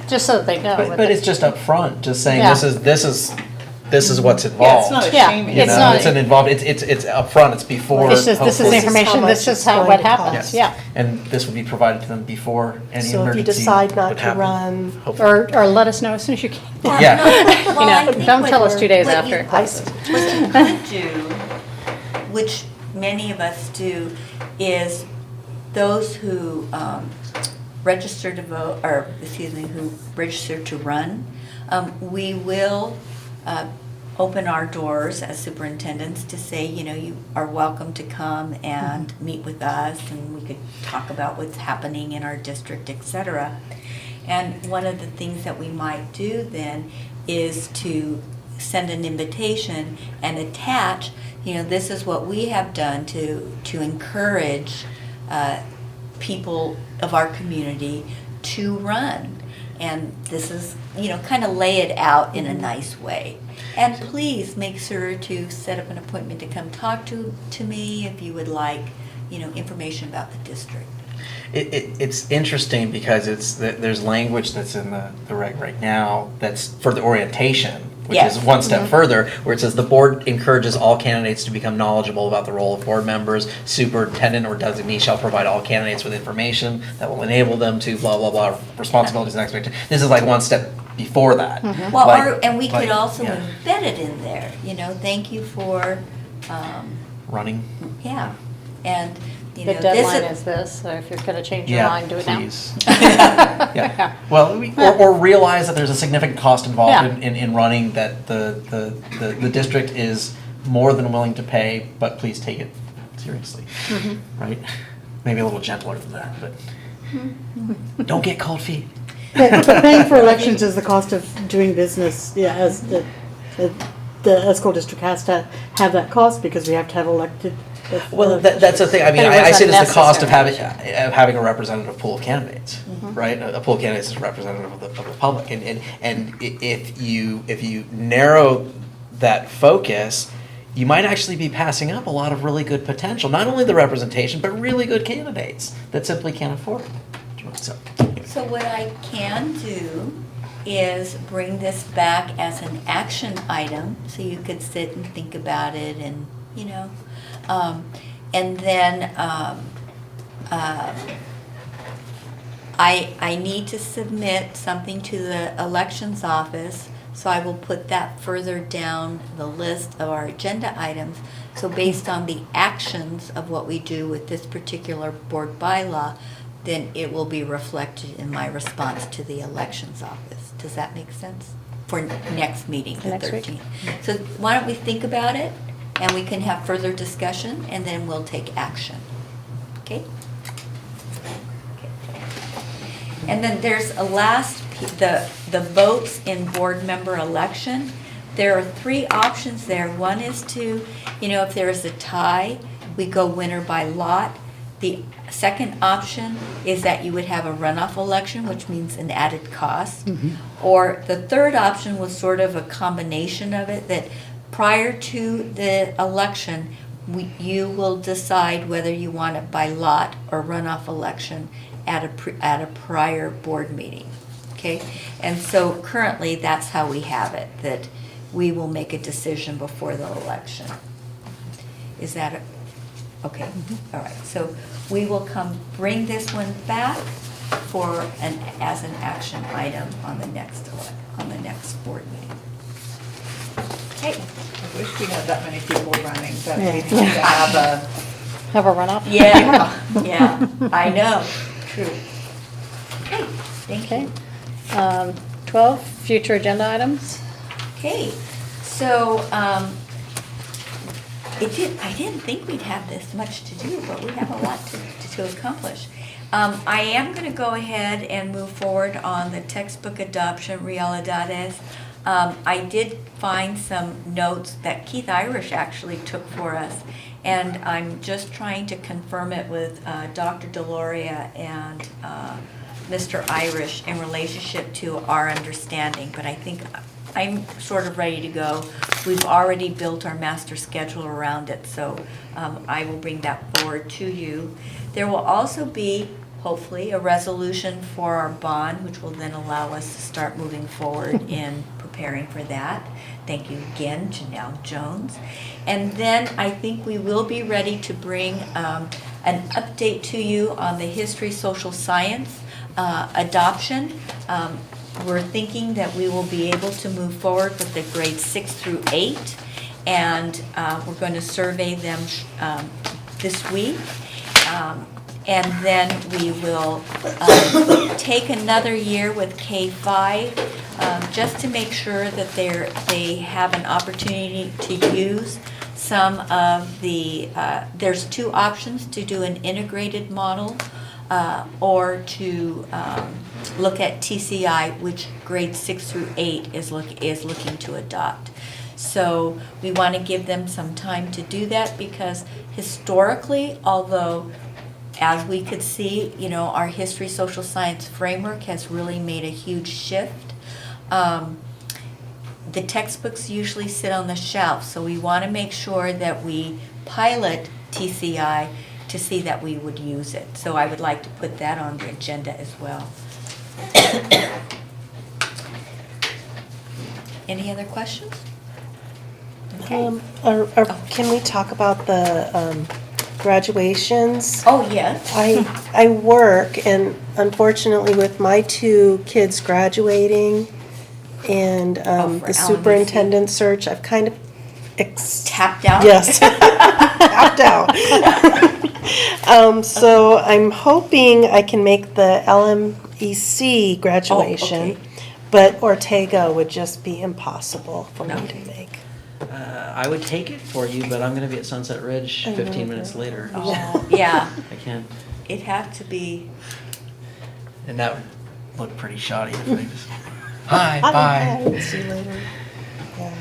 just so that they know. what But the- it's just up front, just saying Yeah. this is what's Yeah, involved. it's not a Yeah, shaming. You it's know, not- it's an involved, it's up front. It's before. It's just, this is hopefully- the information, much this is it's how, going what to happens, cost. yeah. And this would be provided to them before any So if emergency you decide not would to happen, run, hopefully. Or let us know as soon as you can. Yeah. Well, I think don't what- tell us 2 days what after you- it passes. What you could do, which many of us do, is those who register to vote, or, excuse me, who register to run, we will open our doors as superintendents to say, you are welcome to come and meet with us, and we could talk about what's happening in our district, et cetera. And one of the things that we might do then is to send an invitation and attach, this is what we have done to encourage people of our community to run. And this is, kind of lay it out in a nice way. And please make sure to set up an appointment to come talk to me if you would like, information about the district. It's interesting because there's language that's in the reg right now that's for the orientation, which Yes. is one step further, where it says the board encourages all candidates to become knowledgeable about the role of board members. Superintendent or designee shall provide all candidates with information that will enable them to blah, blah, blah, responsibilities and expectations. This is like one step before that. Well, Like- and we could like, also yeah. embed it in there, thank you for, Running. yeah, and, The this deadline is this, so if you're gonna change your Yeah, mind, do it now. please. Yeah. Well, or realize that there's a significant cost involved in running, that the district is more than willing to pay, but please take it seriously, right? Maybe a little gentler than that, but don't get cold feet. But paying for elections is the cost of doing business, as the school district has to have that cost because we have to have elected. Well, that's the thing. I mean, But it I was see it as the cost of unnecessary. having a representative pool of candidates, right? A pool of candidates is representative of the public, and if you narrow that focus, you might actually be passing up a lot of really good potential. Not only the representation, but really good candidates that simply can't afford it. So what I can do is bring this back as an action item, so you could sit and think about it and, and then I need to submit something to the elections office, so I will put that further down the list of our agenda items. So based on the actions of what we do with this particular board bylaw, then it will be reflected in my response to the elections office. Does that make sense? For next meeting, the Next week. 13th. So why don't we think about it, and we can have further discussion, and then we'll take action. Okay? And then there's a the votes in board member election. There are 3 options there. One is to, if there is a tie, we go winner by lot. The second option is that you would have a runoff election, which means an added cost. Or the third option was sort of a combination of it, that prior to the election, you will decide whether you want it by lot or runoff election at a prior board meeting. Okay? And so currently, that's how we have it, that we will make a decision before the election. Is that okay? All right. So we will bring this one back as an action item on the next board meeting. Okay. I wish we had that many people running, that Yeah. we'd have to have a, Have a runoff? Yeah, yeah, I know, true. Okay, thank Okay. you. 12, future agenda items. Okay, so, I didn't think we'd have this much to do, but we have a lot to accomplish. I am gonna go ahead and move forward on the textbook adoption, Realidades. I did find some notes that Keith Irish actually took for us, and I'm just trying to confirm it with Dr. Deloria and Mr. Irish in relationship to our understanding, but I think I'm sort of ready to go. We've already built our master schedule around it, so I will bring that forward to you. There will also be, hopefully, a resolution for our bond, which will then allow us to start moving forward in preparing for that. Thank you again, Janelle Jones. And then I think we will be ready to bring an update to you on the history, social science adoption. We're thinking that we will be able to move forward with the grades 6 through 8, and we're going to survey them this week. And then we will take another year with K-5 just to make sure that they have an opportunity to use some of the, there's 2 options: to do an integrated model or to look at TCI, which grades 6 through 8 is looking to adopt. So we want to give them some time to do that, because historically, although as we could see, you know, our history, social science framework has really made a huge shift. The textbooks usually sit on the shelf, so we want to make sure that we pilot TCI to see that we would use it. So I would like to put that on the agenda as well. Any other questions? Okay. Can we talk about the graduations? Oh, yes. I work, and unfortunately with my 2 kids graduating and for the superintendent search, I've kind of Tapped out? Yes, tapped out. So I'm hoping I can make the LMEC graduation, okay. but Ortega would just be impossible for me to Okay. make. I would take it for you, but I'm gonna be at Sunset Ridge I know 15 minutes that. later. Oh, yeah. I can't. It had to be. And that would look pretty shoddy if I just, hi, Bye. bye. See you later. Yeah.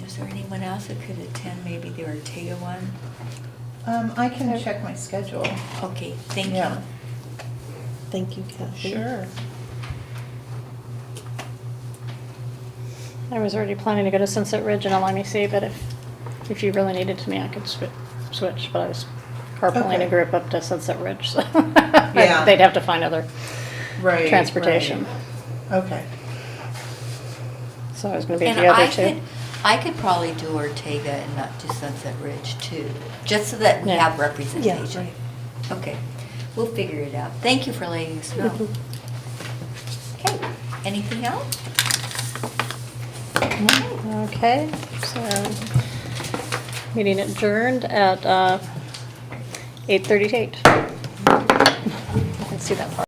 Is there anyone else that could attend maybe the Ortega one? I can check my schedule. Okay, thank you. Yeah. Thank you, Kathy. Sure. I was already planning to go to Sunset Ridge and LMEC, but if you really needed me, I could switch, but I was carpooling Okay. a group up to Sunset Ridge, so Yeah. they'd have to find other Right. transportation. right. Okay. So I was gonna be And the other 2. I could probably do Ortega and not do Sunset Ridge too, just so that we Yeah. have representation. Okay, we'll figure it out. Thank you for letting us know. Okay, anything else? Okay, so meeting adjourned at 8:38. I can see that far.